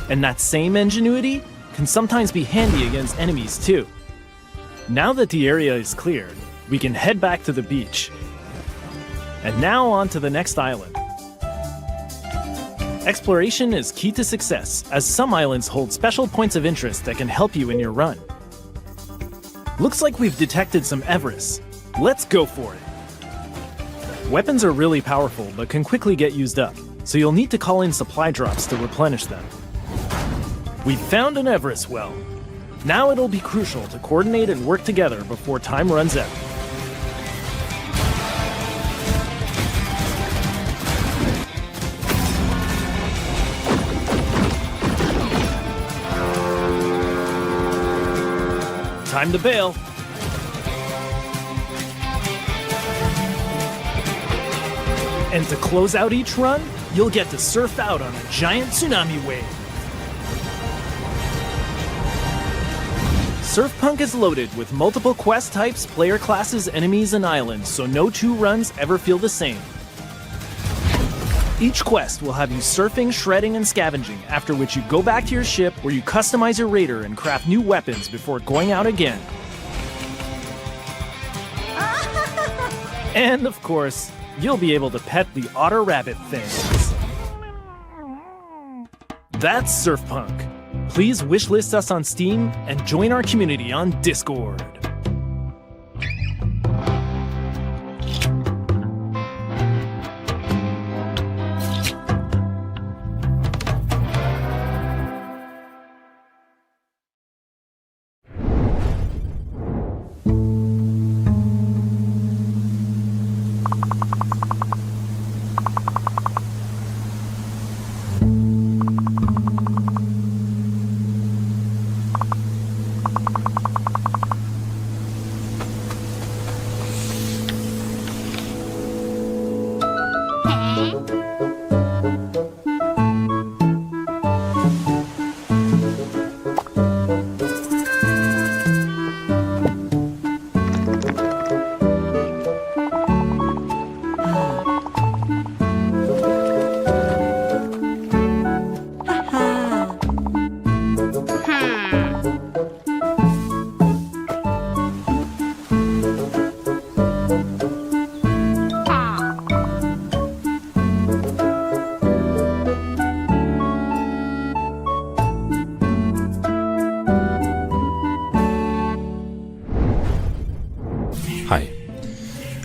And that same ingenuity can sometimes be handy against enemies too. Now that the area is cleared, we can head back to the beach. And now on to the next island. Exploration is key to success, as some islands hold special points of interest that can help you in your run. Looks like we've detected some Everest. Let's go for it. Weapons are really powerful, but can quickly get used up, so you'll need to call in supply drops to replenish them. We've found an Everest well. Now it'll be crucial to coordinate and work together before time runs out. Time to bail. And to close out each run, you'll get to surf out on a giant tsunami wave. Surfpunk is loaded with multiple quest types, player classes, enemies, and islands, so no two runs ever feel the same. Each quest will have you surfing, shredding, and scavenging, after which you go back to your ship where you customize your raider and craft new weapons before going out again. And of course, you'll be able to pet the otter rabbit things. That's Surfpunk. Please wishlist us on Steam and join our community on Discord.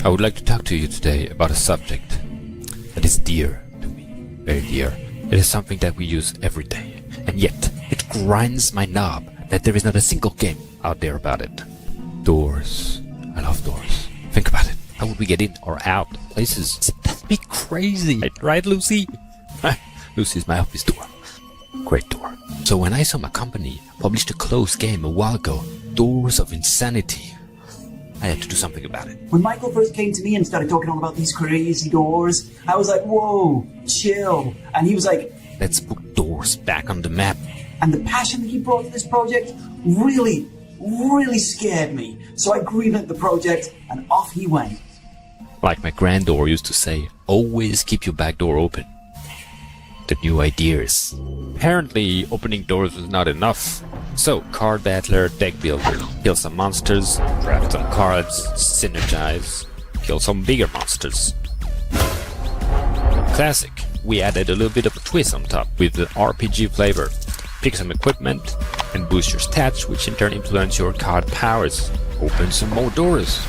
I would like to talk to you today about a subject that is dear to me, very dear. It is something that we use every day, and yet it grinds my knob that there is not a single game out there about it. Doors. I love doors. Think about it. How would we get in or out places? That'd be crazy. Right, Lucy? Lucy's my office door. Great door. So when I saw my company published a closed game a while ago, Doors of Insanity, I had to do something about it. When Michael first came to me and started talking all about these crazy doors, I was like, whoa, chill. And he was like, let's put doors back on the map. And the passion that he brought to this project really scared me. So I greenlit the project and off he went. Like my granddaughter used to say, always keep your back door open. The new ideas. Apparently, opening doors was not enough. So, card battler, deck builder, kill some monsters, draft some cards, synergize, kill some bigger monsters. Classic. We added a little bit of a twist on top with the RPG flavor. Pick some equipment and boost your stats, which in turn influence your card powers. Open some more doors.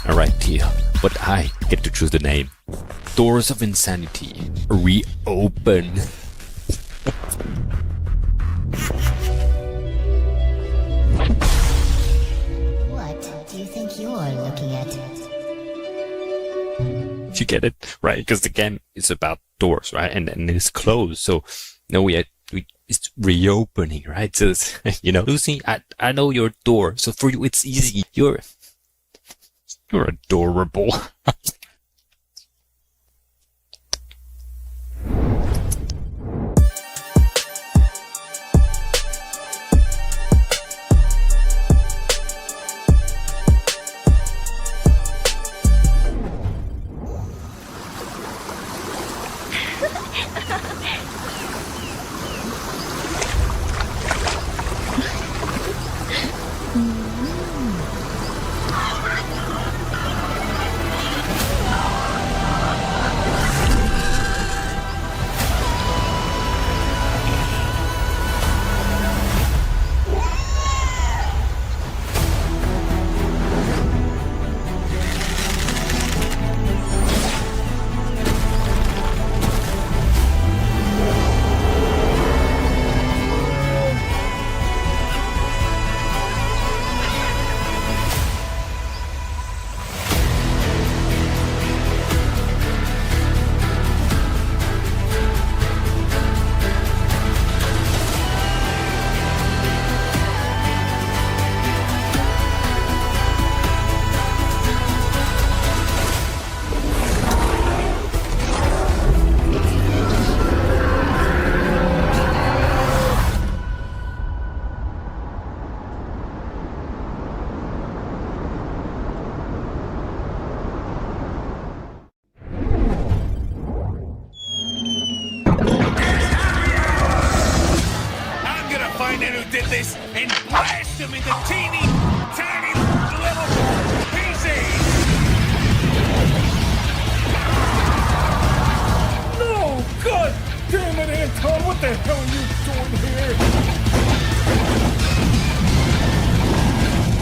Alright, Tia, but I get to choose the name. Doors of Insanity. Reopen. What do you think you're looking at? She get it? Right? Because the game is about doors, right? And it's closed. So, it's reopening, right? So, it's, Lucy, I know your door. So for you, it's easy. You're adorable. And blast them into teeny, tiny little pieces! No! God damn it, Anton! What the hell are you doing here?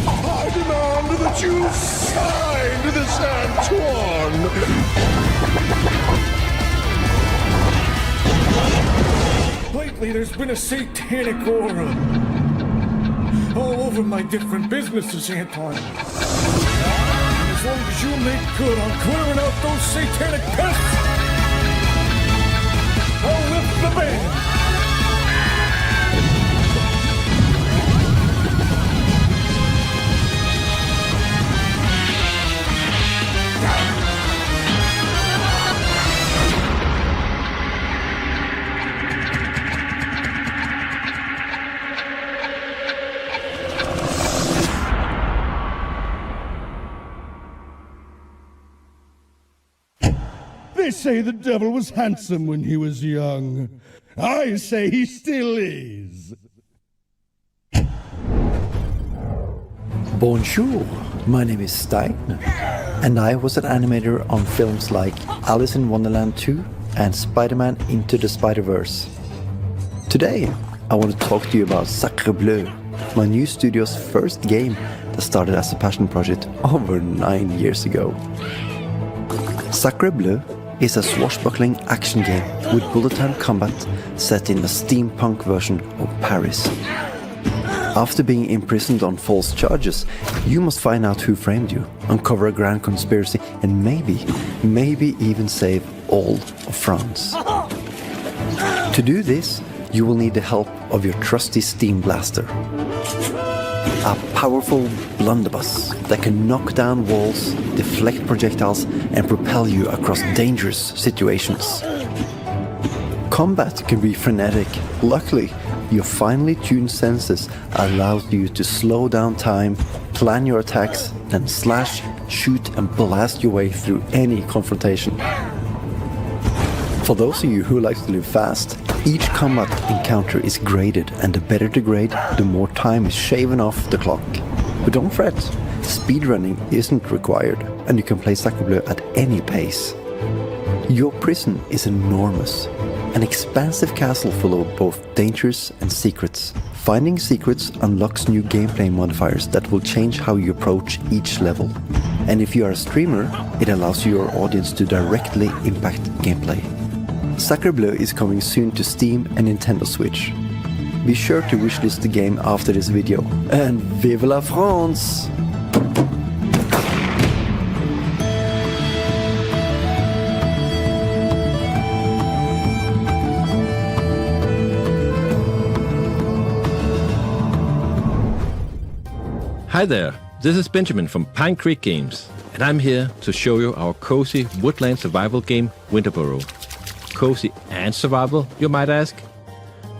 I demand that you sign this, Antoine! Lately, there's been a satanic aura all over my different businesses, Anton. And as long as you make good on clearing out those satanic pests, I'll lift the ban. They say the devil was handsome when he was young. I say he still is. Bonjour, my name is Stein, and I was an animator on films like Alice in Wonderland 2 and Spider-Man Into the Spider-Verse. Today, I want to talk to you about Sacre Bleu, my new studio's first game that started as a passion project over 9 years ago. Sacre Bleu is a swashbuckling action game with bullet time combat set in a steampunk version of Paris. After being imprisoned on false charges, you must find out who framed you, uncover a grand conspiracy, and maybe even save all of France. To do this, you will need the help of your trusty steam blaster. A powerful blunderbuss that can knock down walls, deflect projectiles, and propel you across dangerous situations. Combat can be frenetic. Luckily, your finely tuned senses allows you to slow down time, plan your attacks, then slash, shoot, and blast your way through any confrontation. For those of you who like to live fast, each combat encounter is graded, and the better the grade, the more time is shaven off the clock. But don't fret, speedrunning isn't required, and you can play Sacre Bleu at any pace. Your prison is enormous, an expansive castle full of both dangers and secrets. Finding secrets unlocks new gameplay modifiers that will change how you approach each level. And if you are a streamer, it allows your audience to directly impact gameplay. Sacre Bleu is coming soon to Steam and Nintendo Switch. Be sure to wishlist the game after this video. And vive la France! Hi there, this is Benjamin from Pine Creek Games, and I'm here to show you our cozy woodland survival game, Winterboro. Cozy and survival, you might ask?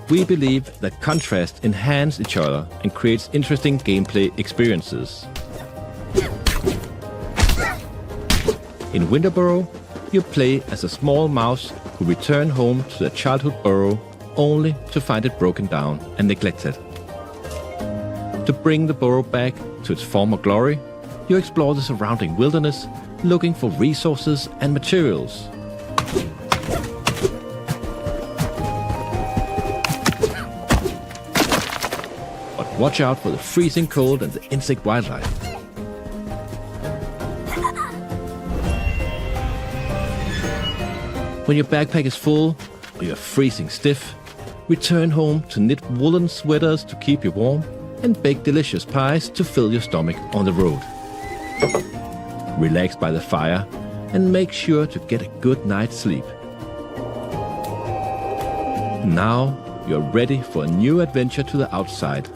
We believe that contrasts enhance each other and creates interesting gameplay experiences. In Winterboro, you play as a small mouse who return home to their childhood burrow only to find it broken down and neglected. To bring the burrow back to its former glory, you explore the surrounding wilderness looking for resources and materials. But watch out for the freezing cold and the insect wildlife. When your backpack is full or you're freezing stiff, return home to knit woolen sweaters to keep you warm and bake delicious pies to fill your stomach on the road. Relax by the fire and make sure to get a good night's sleep. Now you're ready for a new adventure to the outside.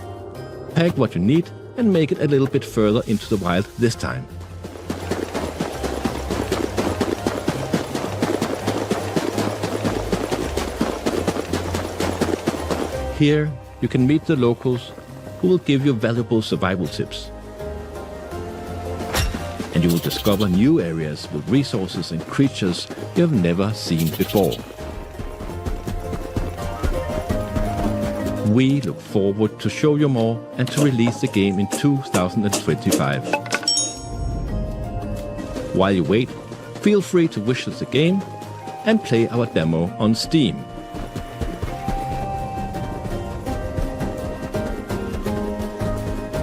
Pack what you need and make it a little bit further into the wild this time. Here you can meet the locals who will give you valuable survival tips. And you will discover new areas with resources and creatures you have never seen before. We look forward to show you more and to release the game in 2025. While you wait, feel free to wish us the game and play our demo on Steam.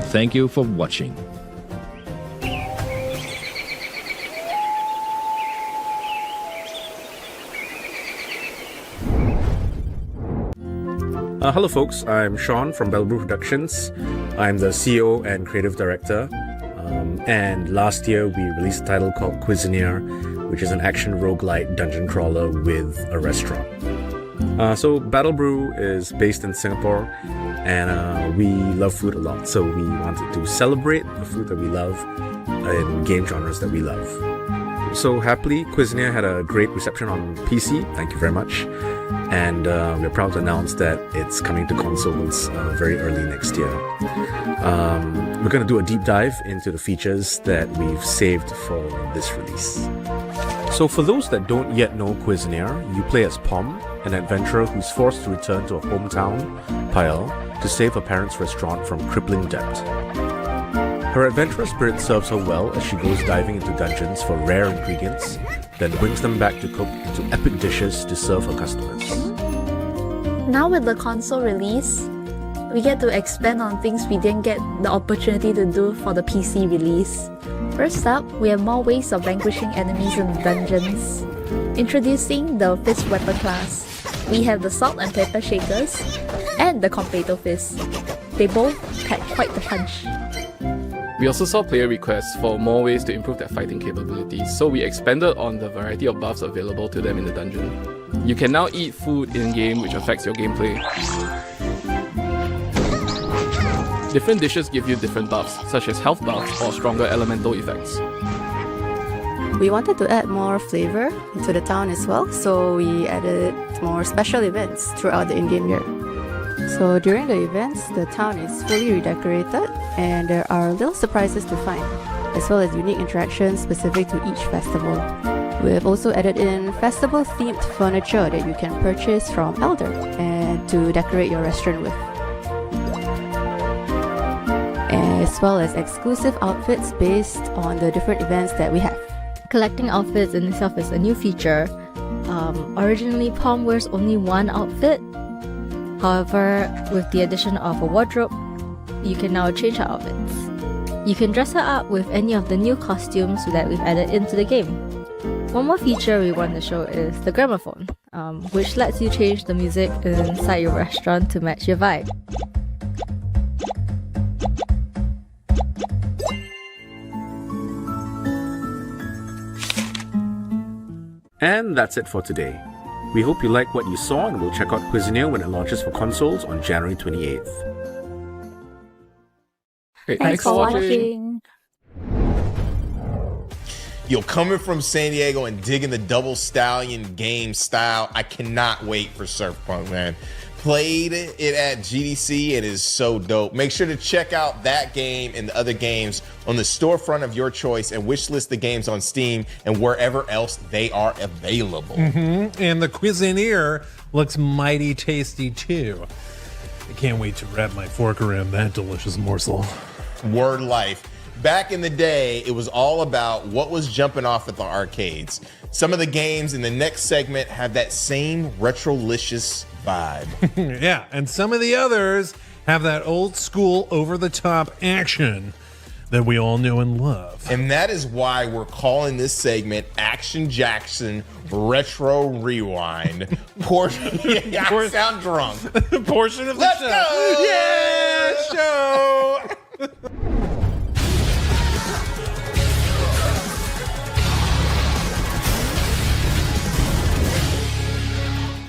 Thank you for watching. Hello folks, I'm Sean from Bellbrew Productions. I'm the CEO and Creative Director. And last year we released a title called Cuisinier, which is an action roguelite dungeon crawler with a restaurant. So Battle Brew is based in Singapore, and we love food a lot, so we wanted to celebrate the food that we love in game genres that we love. So happily, Cuisinier had a great reception on PC, thank you very much, and we're proud to announce that it's coming to consoles very early next year. We're going to do a deep dive into the features that we've saved for this release. So for those that don't yet know Cuisinier, you play as Pom, an adventurer who's forced to return to her hometown, Pael, to save her parents' restaurant from crippling debt. Her adventurous spirit serves her well as she goes diving into dungeons for rare ingredients, then brings them back to cook into epic dishes to serve her customers. Now with the console release, we get to expand on things we didn't get the opportunity to do for the PC release. First up, we have more ways of vanquishing enemies in the dungeons. Introducing the Fist Weapon class. We have the Salt and Pepper Shakers and the Completo Fist. They both pack quite the punch. We also saw player requests for more ways to improve their fighting capabilities, so we expanded on the variety of buffs available to them in the dungeon. You can now eat food in-game which affects your gameplay. Different dishes give you different buffs, such as health buffs or stronger elemental effects. We wanted to add more flavor into the town as well, so we added more special events throughout the in-game year. So during the events, the town is fully redecorated and there are little surprises to find, as well as unique interactions specific to each festival. We have also added in festival-themed furniture that you can purchase from Elder and to decorate your restaurant with, as well as exclusive outfits based on the different events that we have. Collecting outfits in itself is a new feature. Originally, Pom wears only one outfit. However, with the addition of a wardrobe, you can now change her outfits. You can dress her up with any of the new costumes that we've added into the game. One more feature we want to show is the gramophone, which lets you change the music inside your restaurant to match your vibe. And that's it for today. We hope you like what you saw and will check out Cuisinier when it launches for consoles on January 28th. Great. Thanks for watching. Yo, coming from San Diego and digging the Double Stallion game style, I cannot wait for Surfpunk, man. Played it at GDC. It is so dope. Make sure to check out that game and the other games on the storefront of your choice and wishlist the games on Steam and wherever else they are available. And the Cuisinier looks mighty tasty too. I can't wait to wrap my fork around that delicious morsel. Word life. Back in the day, it was all about what was jumping off at the arcades. Some of the games in the next segment have that same retrolicious vibe. Yeah, and some of the others have that old school over-the-top action that we all know and love. And that is why we're calling this segment Action Jackson Retro Rewind. I sound drunk. Portion of the Let's show. go! Yeah, show!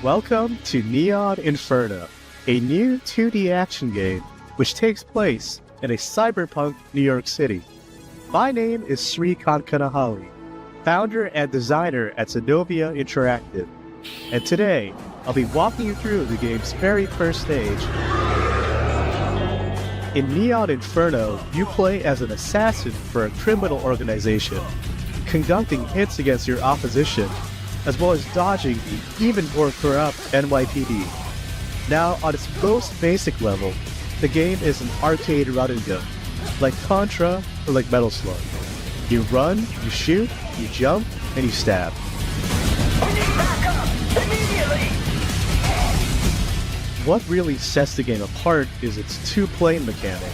Welcome to Neon Inferno, a new 2D action game which takes place in a cyberpunk New York City. My name is Sri Kankanahali, founder and designer at Zenobia Interactive, and today I'll be walking you through the game's very first stage. In Neon Inferno, you play as an assassin for a criminal organization, conducting hits against your opposition, as well as dodging the even more corrupt NYPD. Now, on its most basic level, the game is an arcade run and gun, like Contra or like Metal Slug. You run, you shoot, you jump, and you stab. What really sets the game apart is its two-plane mechanic,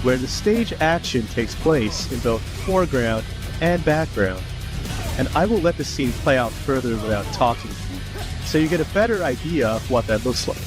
where the stage action takes place in both foreground and background. And I will let the scene play out further without talking, so you get a better idea of what that looks like.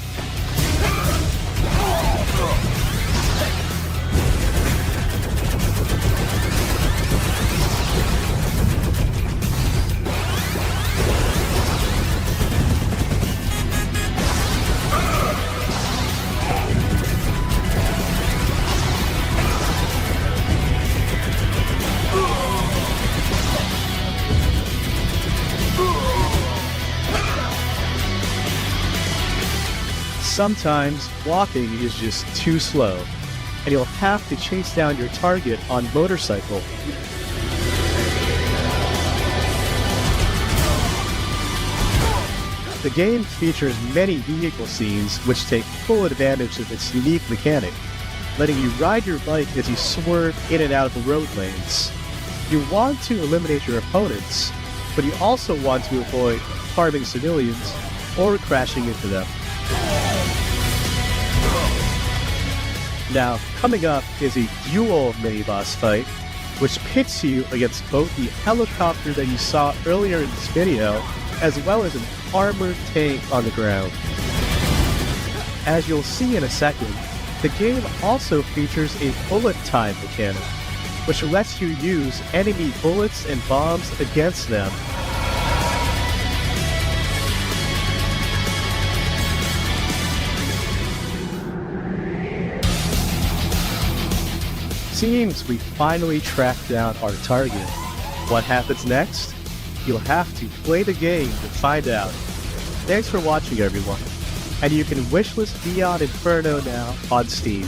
Sometimes walking is just too slow, and you'll have to chase down your target on motorcycle. The game features many vehicle scenes which take full advantage of its unique mechanic, letting you ride your bike as you swerve in and out of the road lanes. You want to eliminate your opponents, but you also want to avoid harming civilians or crashing into them. Now, coming up is a dual mini-boss fight, which pits you against both the helicopter that you saw earlier in this video, as well as an armored tank on the ground. As you'll see in a second, the game also features a bullet time mechanic, which lets you use enemy bullets and bombs against them. Seems we finally tracked down our target. What happens next? You'll have to play the game to find out. Thanks for watching, everyone. And you can wishlist Neon Inferno now on Steam.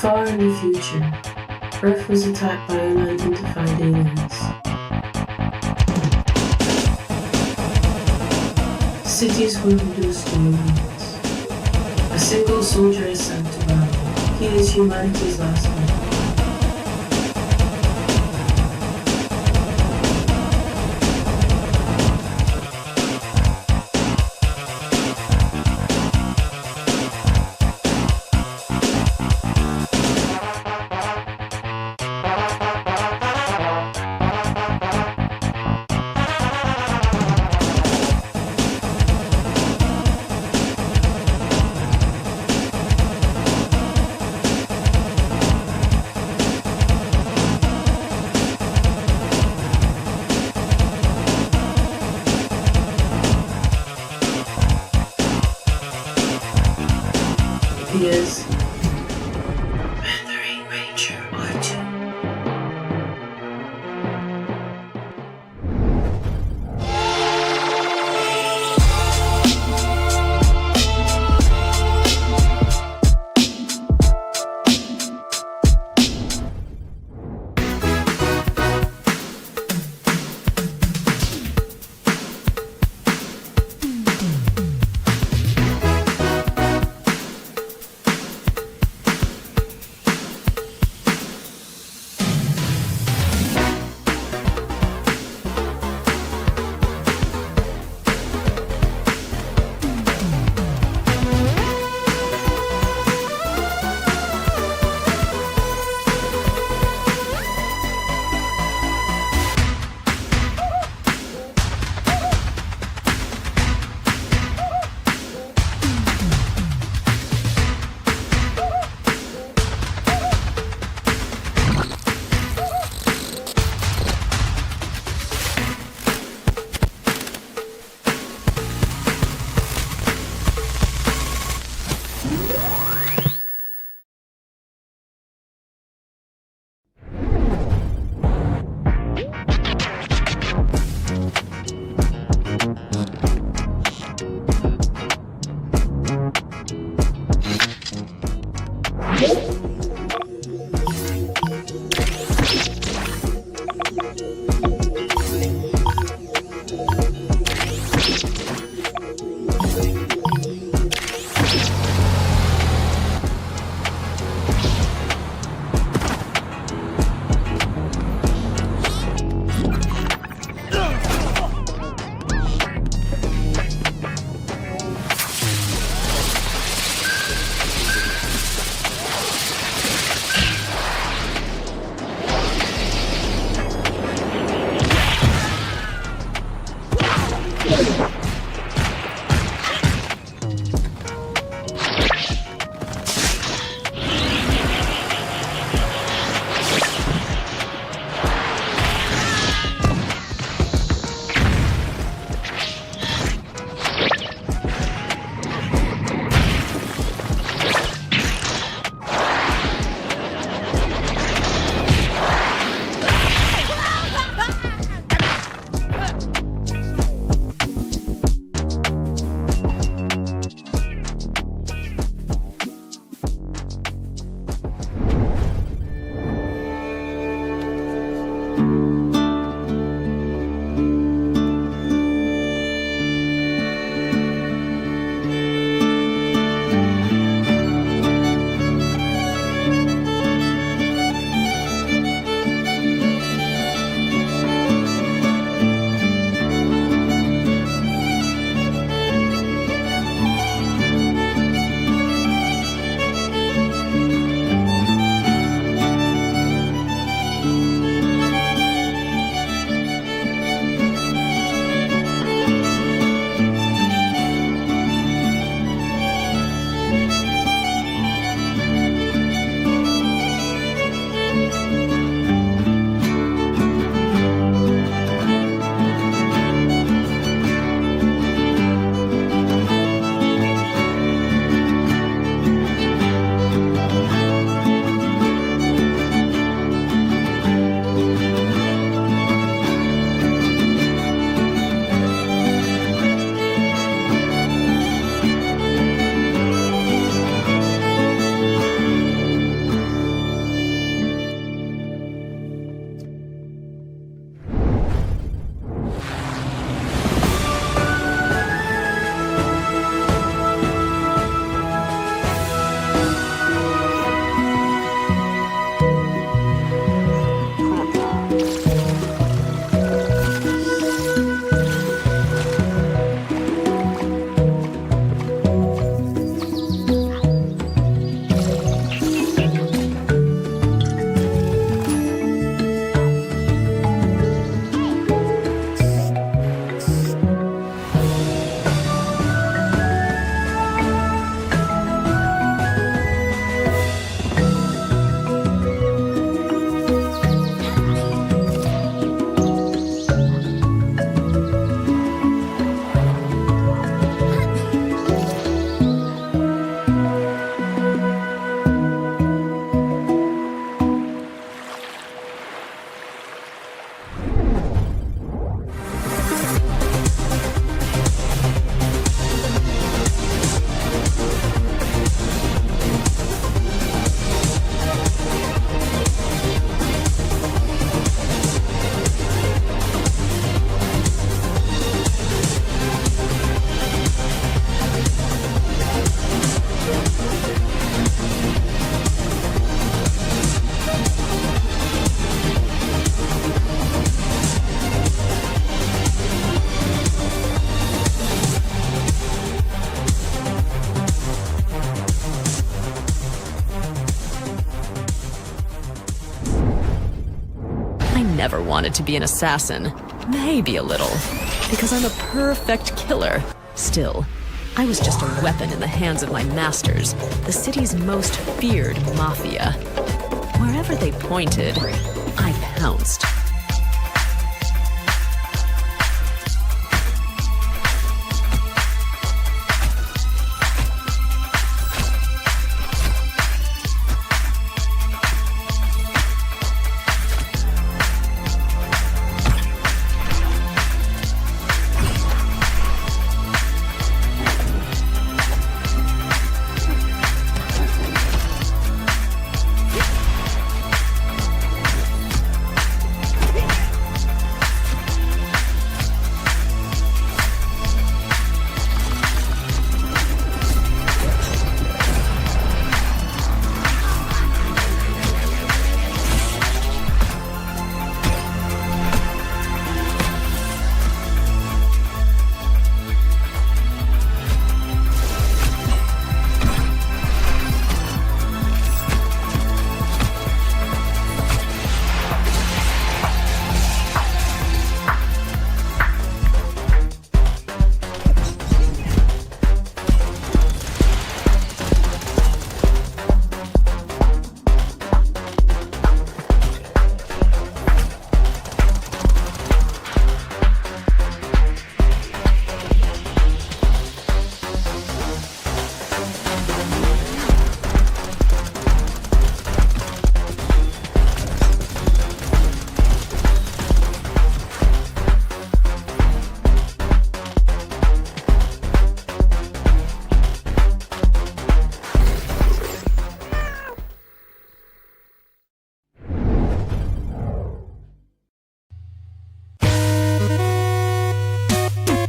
Far in the future, Earth was attacked by unidentified aliens. Cities were reduced to ruins. A single soldier is sent to battle. He is humanity's last hope. He is Mandarin Ranger R2. never wanted to be an assassin. Maybe a little, because I'm a perfect killer. Still, I was just a weapon in the hands of my masters, the city's most feared mafia. Wherever they pointed, I pounced.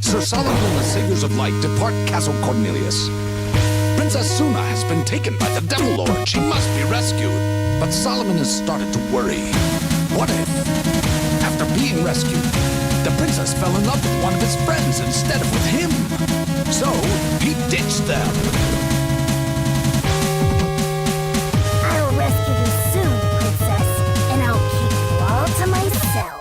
Sir Solomon and the Saviors of Light depart Castle Cornelius. Princess Suna has been taken by the Devil Lord. She must be rescued. But Solomon has started to worry. What if, after being rescued, the princess fell in love with one of his friends instead of with him? So, he ditched them. I'll rescue you soon, princess, and I'll keep you all to myself.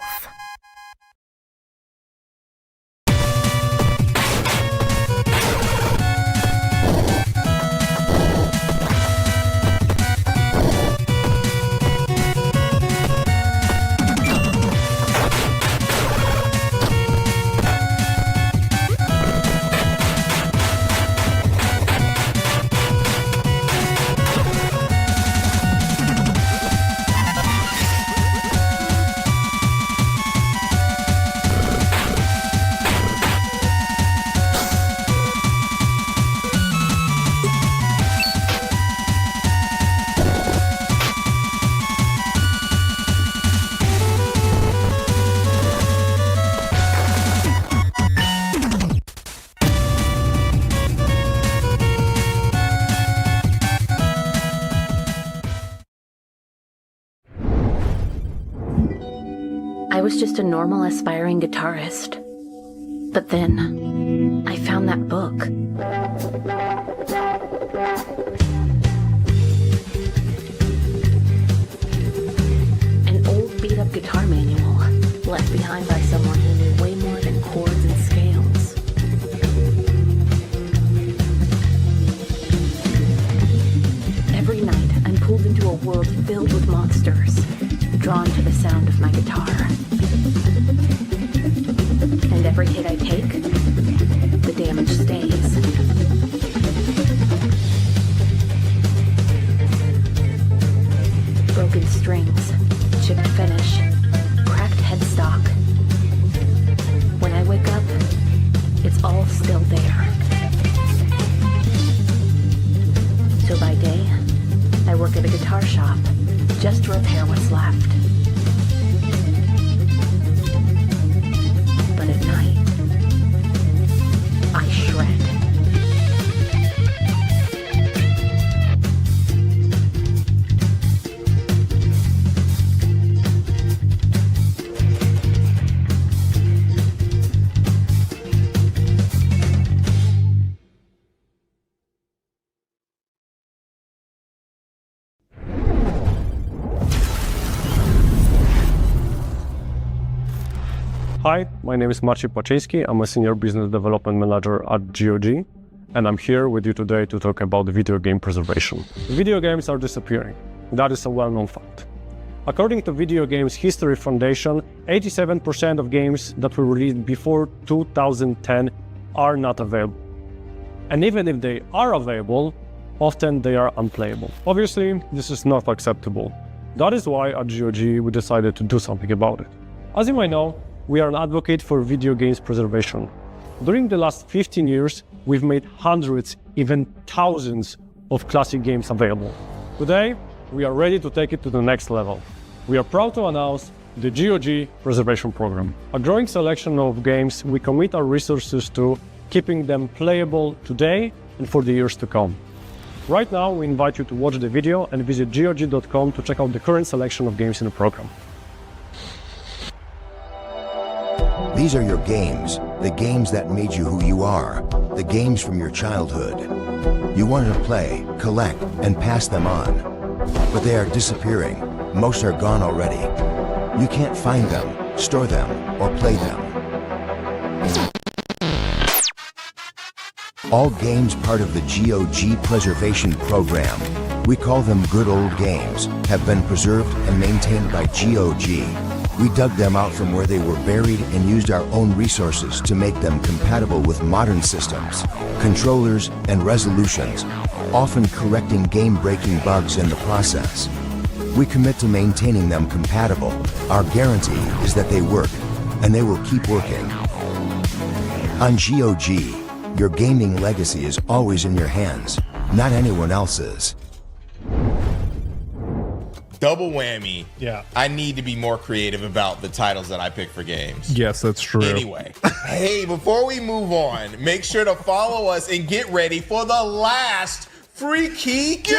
I was just a normal aspiring guitarist. But then, I found that book. An old beat-up guitar manual, left behind by someone who knew way more than chords and scales. Every night, I'm pulled into a world filled with monsters, drawn to the sound of my guitar. And every hit I take, the damage stays. Broken strings, chipped finish, cracked headstock. When I wake up, it's all still there. So by day, I work at a guitar shop just to repair what's left. But at night, I shred. Hi, my name is Maciej Płaczyński. I'm a Senior Business Development Manager at GOG, and I'm here with you today to talk about video game preservation. Video games are disappearing. That is a well-known fact. According to Video Games History Foundation, 87% of games that were released before 2010 are not available. And even if they are available, often they are unplayable. Obviously, this is not acceptable. That is why at GOG we decided to do something about it. As you might know, we are an advocate for video games preservation. During the last 15 years, we've made hundreds, even thousands of classic games available. Today, we are ready to take it to the next level. We are proud to announce the GOG Preservation Program. A growing selection of games we commit our resources to, keeping them playable today and for the years to come. Right now, we invite you to watch the video and visit gog.com to check out the current selection of games in the program. These are your games, the games that made you who you are, the games from your childhood. You wanted to play, collect, and pass them on. But they are disappearing. Most are gone already. You can't find them, store them, or play them. All games part of the GOG Preservation Program, we call them good old games, have been preserved and maintained by GOG. We dug them out from where they were buried and used our own resources to make them compatible with modern systems, controllers, and resolutions, often correcting game-breaking bugs in the process. We commit to maintaining them compatible. Our guarantee is that they work, and they will keep working. On GOG, your gaming legacy is always in your hands, not anyone else's. Double whammy. Yeah. I need to be more creative about the titles that I pick for games. Yes, that's true. Anyway, hey, before we move on, make sure to follow us and get ready for the last free key giveaway.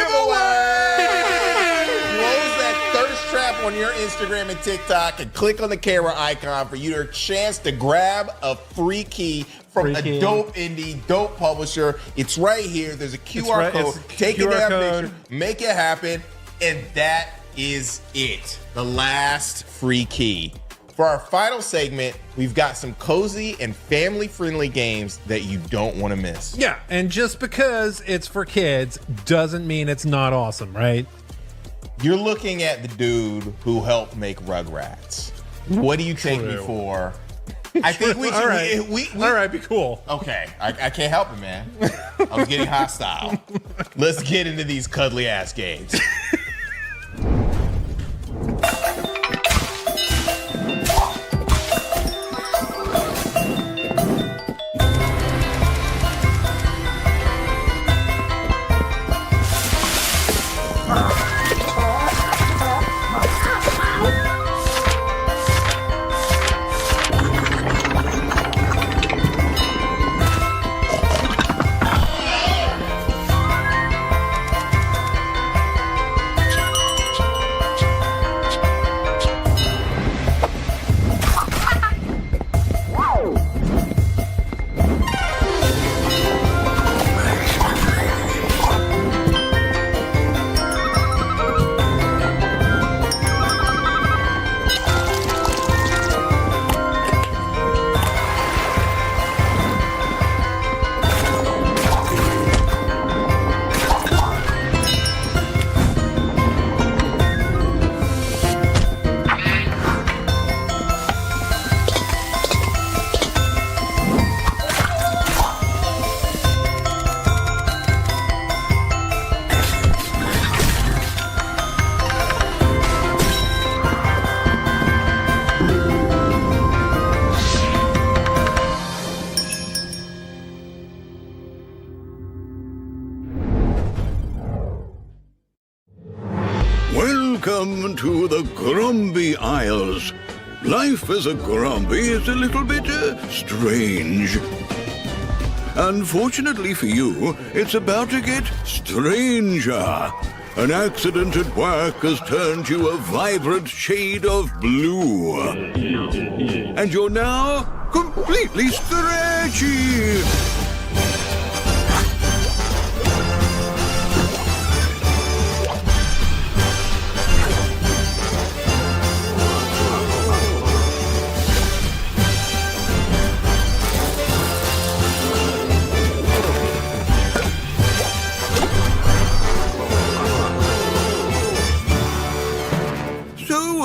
Close that thirst trap on your Instagram and TikTok and click on the camera icon for your chance to grab a free key from a dope indie, dope publisher. It's right here. There's a QR code. Take a damn picture, make it happen, and that is it. The last free key. For our final segment, we've got some cozy and family-friendly games that you don't want to miss. Yeah, and just because it's for kids doesn't mean it's not awesome, right? You're looking at the dude who helped make Rugrats. What do you take me for? I think we should. All right. All right, be cool. Okay, I can't help it, man. I was getting hostile. Let's get into these cuddly-ass games. Welcome to the Grumpy Isles. Life as a Grumpy is a little bit strange. Unfortunately for you, it's about to get stranger. An accident at work has turned you a vibrant shade of blue. And you're now completely stretchy.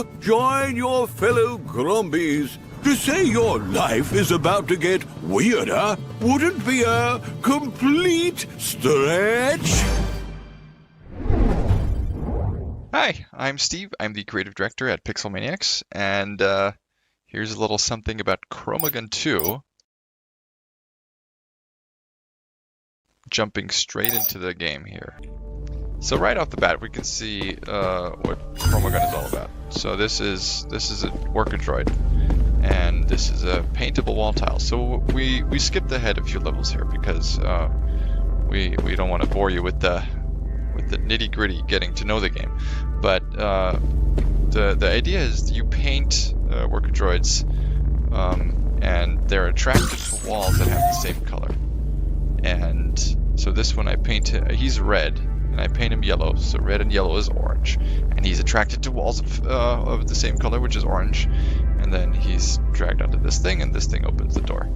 to join your fellow Grumbies. To say your life is about to get weirder wouldn't be a complete stretch. Hi, I'm Steve. I'm the creative director at Pixel Maniacs, and here's a little something about Chromagun 2. Jumping straight into the game here. So right off the bat, we can see what Chromagun is all about. So this is a worker droid, and this is a paintable wall tile. So we skipped ahead a few levels here because we don't want to bore you with the nitty-gritty getting to know the game. But the idea is you paint worker droids, and they're attracted to walls that have the same color. And so this one I paint, he's red, and I paint him yellow. So red and yellow is orange, and he's attracted to walls of the same color, which is orange. And then he's dragged onto this thing, and this thing opens the door.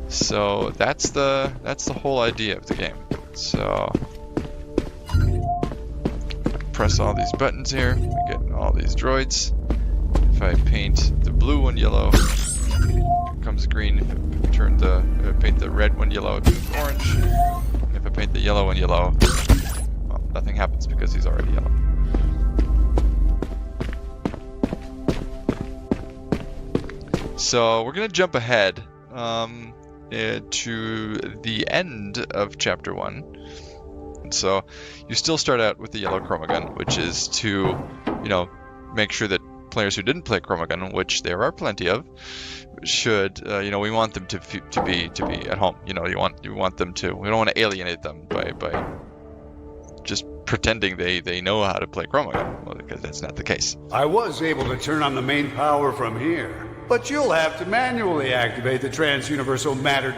So that's the whole idea of the game. So press all these buttons here, we get all these droids. If I paint the blue one yellow, it becomes green. If I paint the red one yellow, it becomes orange. And if I paint the yellow one yellow, well, nothing happens because he's already yellow. So we're gonna jump ahead to the end of chapter 1. So you still start out with the yellow Chromagun, which is to, make sure that players who didn't play Chromagun, which there are plenty of, should, we want them to be at home. You want them to. We don't want to alienate them by just pretending they know how to play Chromagun, well, because that's not the case. I was able to turn on the main power from here, but you'll have to manually activate the trans-universal matter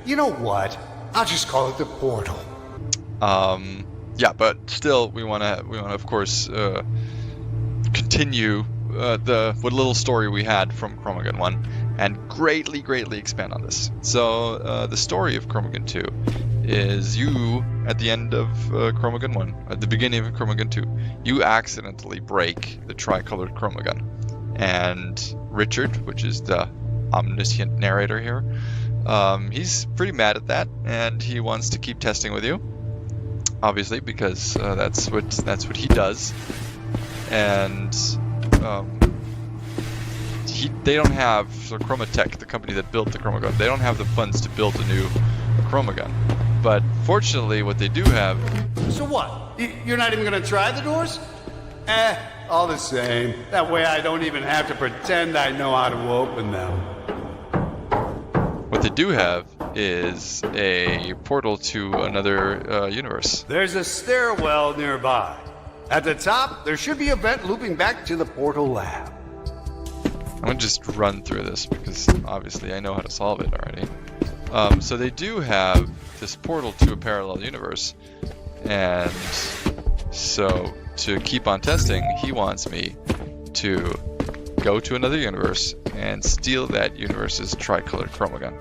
you know what? I'll just call it the portal. Yeah, but still, we want to of course continue what little story we had from Chromagun 1 and greatly expand on this. So the story of Chromagun 2 is you at the end of Chromagun 1, at the beginning of Chromagun 2, you accidentally break the tricolored Chromagun, and Richard, which is the omniscient narrator here, he's pretty mad at that, and he wants to keep testing with you. Obviously, because that's what he does, and they don't have, so Chromatech, the company that built the Chromagun, they don't have the funds to build a new Chromagun. But fortunately, what they do have. So what? You're not even gonna try the doors? All the same. That way I don't even have to pretend I know how to open them. What they do have is a portal to another universe. There's a stairwell nearby. At the top, there should be a vent looping back to the portal lab. I'm gonna just run through this because obviously I know how to solve it already. So they do have this portal to a parallel universe, and so to keep on testing, he wants me to go to another universe and steal that universe's tricolored Chromagun.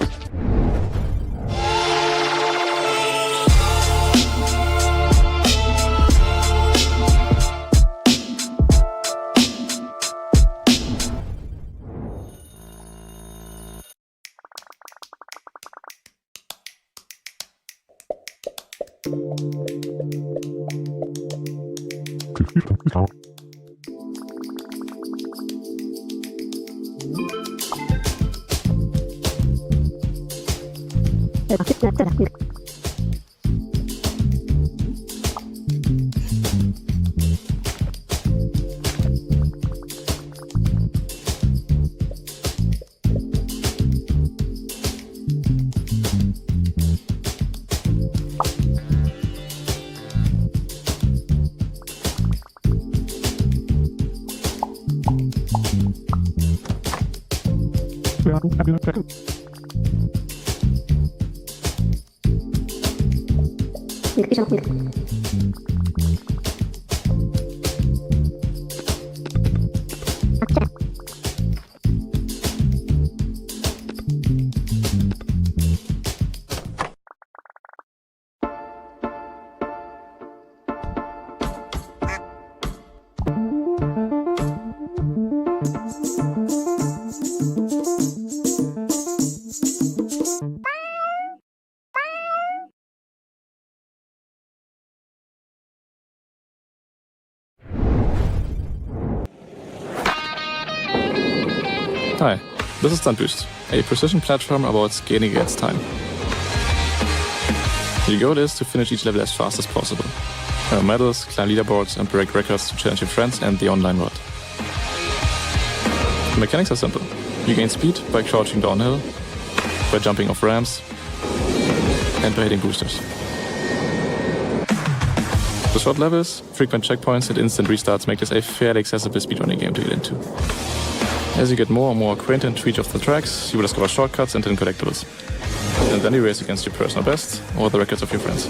Hi, this is Tanto, a precision platform about scaling against time. Your goal is to finish each level as fast as possible. Earn medals, climb leaderboards, and break records to challenge your friends and the online world. The mechanics are simple. You gain speed by crouching downhill, by jumping off ramps, and by hitting boosters. The short levels, frequent checkpoints, and instant restarts make this a fairly accessible speedrunning game to get into. As you get more and more acquainted to each of the tracks, you will discover shortcuts and hidden collectibles. And then you race against your personal best or the records of your friends.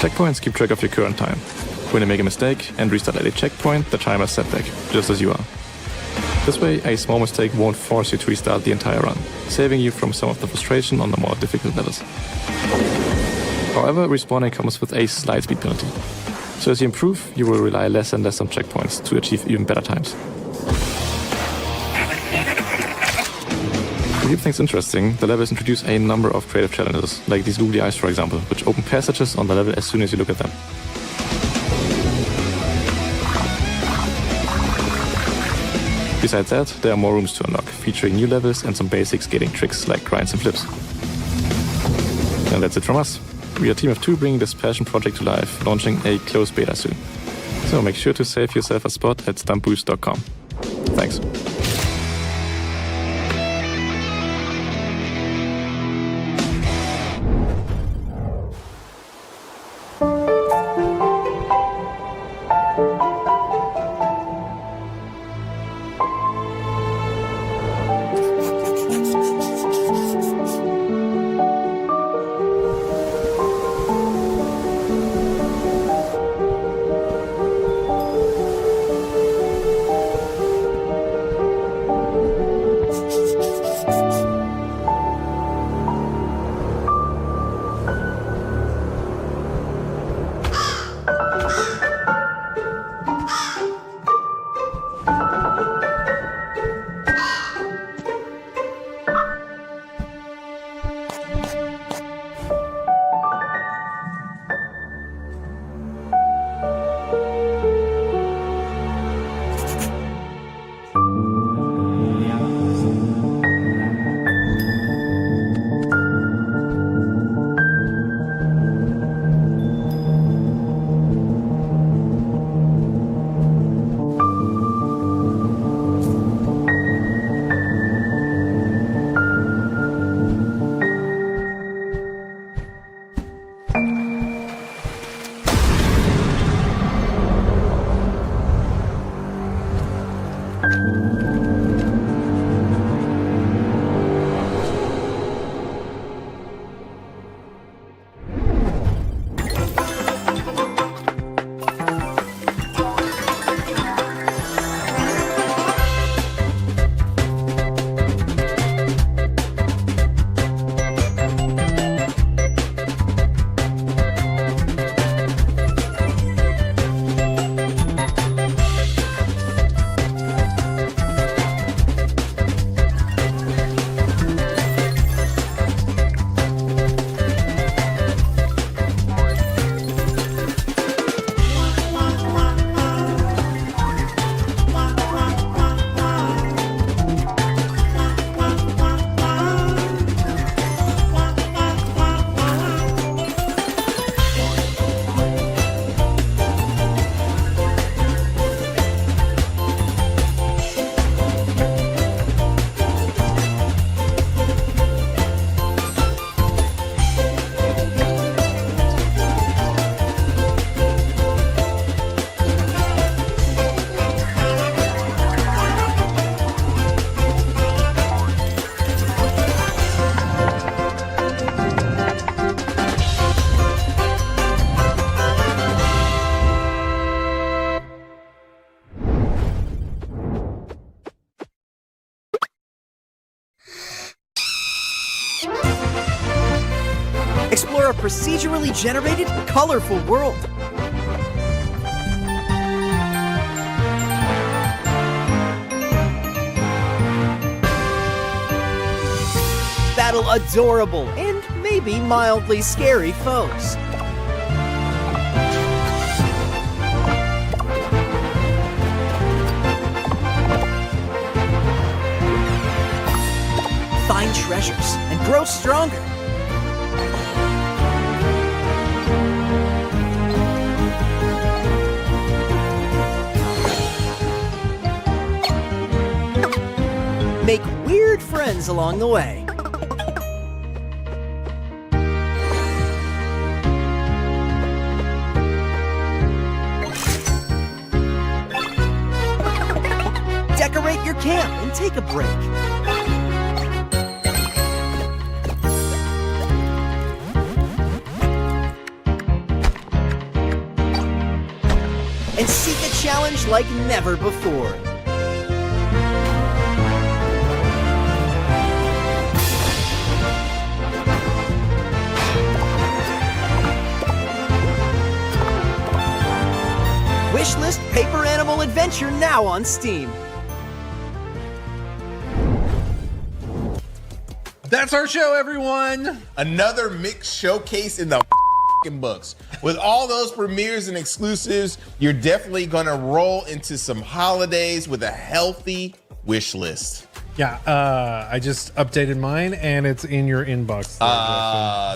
Checkpoints keep track of your current time. When you make a mistake and restart at a checkpoint, the timer is set back, just as you are. This way, a small mistake won't force you to restart the entire run, saving you from some of the frustration on the more difficult levels. However, respawning comes with a slight speed penalty. So as you improve, you will rely less and less on checkpoints to achieve even better times. To keep things interesting, the levels introduce a number of creative challenges, like these googly eyes for example, which open passages on the level as soon as you look at them. Besides that, there are more rooms to unlock, featuring new levels and some basic skating tricks like grinds and flips. And that's it from us. We are a team of 2 bringing this passion project to life, launching a closed beta soon. So make sure to save yourself a spot at stumpboost.com. Thanks. Explore a procedurally generated, colorful world. Battle adorable and maybe mildly scary foes. Find treasures and grow stronger. Make weird friends along the way. Decorate your camp and take a break. And seek a challenge like never before. Wishlist Paper Animal Adventure now on Steam. That's our show, everyone. Another mixed showcase in the books. With all those premieres and exclusives, you're definitely going to roll into some holidays with a healthy wish list. Yeah, I just updated mine, and it's in your inbox.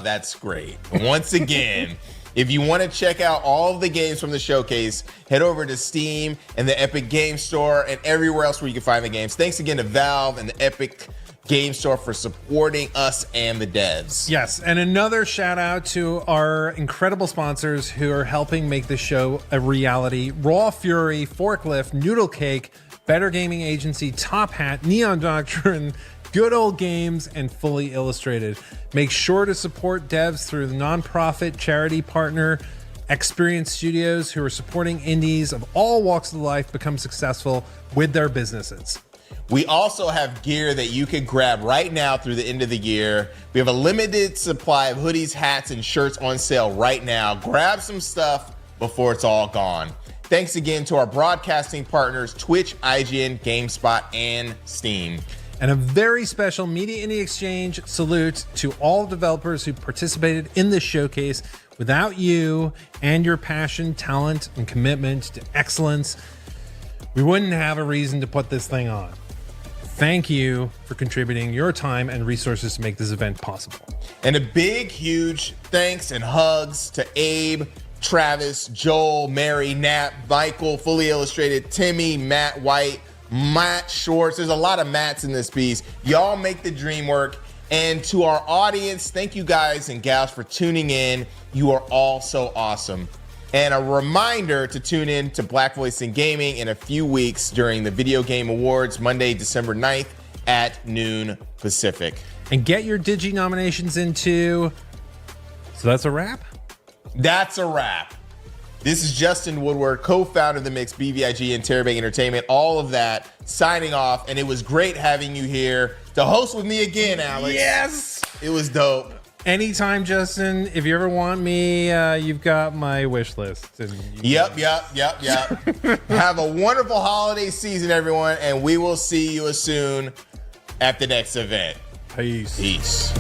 That's great. Once again, if you want to check out all of the games from the showcase, head over to Steam and the Epic Game Store and everywhere else where you can find the games. Thanks again to Valve and the Epic Game Store for supporting us and the devs. Yes, and another shout out to our incredible sponsors who are helping make this show a reality. Raw Fury, Forklift, Noodle Cake, Better Gaming Agency, Top Hat, Neon Doctrine, Good Old Games, and Fully Illustrated. Make sure to support devs through the nonprofit charity partner Experience Studios, who are supporting indies of all walks of life become successful with their businesses. We also have gear that you can grab right now through the end of the year. We have a limited supply of hoodies, hats, and shirts on sale right now. Grab some stuff before it's all gone. Thanks again to our broadcasting partners, Twitch, IGN, GameSpot, and Steam. And a very special Media Indie Exchange salute to all developers who participated in this showcase. Without you and your passion, talent, and commitment to excellence, we wouldn't have a reason to put this thing on. Thank you for contributing your time and resources to make this event possible. And a big, huge thanks and hugs to Abe, Travis, Joel, Mary, Nat, Michael, Fully Illustrated, Timmy, Matt White, Matt Schwartz. There's a lot of Matts in this piece. Y'all make the dream work. And to our audience, thank you guys and gals for tuning in. You are all so awesome. And a reminder to tune in to Black Voice in Gaming in a few weeks during the Video Game Awards, Monday, December 9th at noon Pacific. And get your Digi nominations into. So that's a wrap? That's a wrap. This is Justin Woodward, co-founder of The Mix, BVIG, and Terabang Entertainment. All of that, signing off. And it was great having you here to host with me again, Alex. Yes! It was dope. Anytime, Justin. If you ever want me, you've got my wish list. And Yep. Have a wonderful holiday season, everyone, and we will see you soon at the next event. Peace. Peace.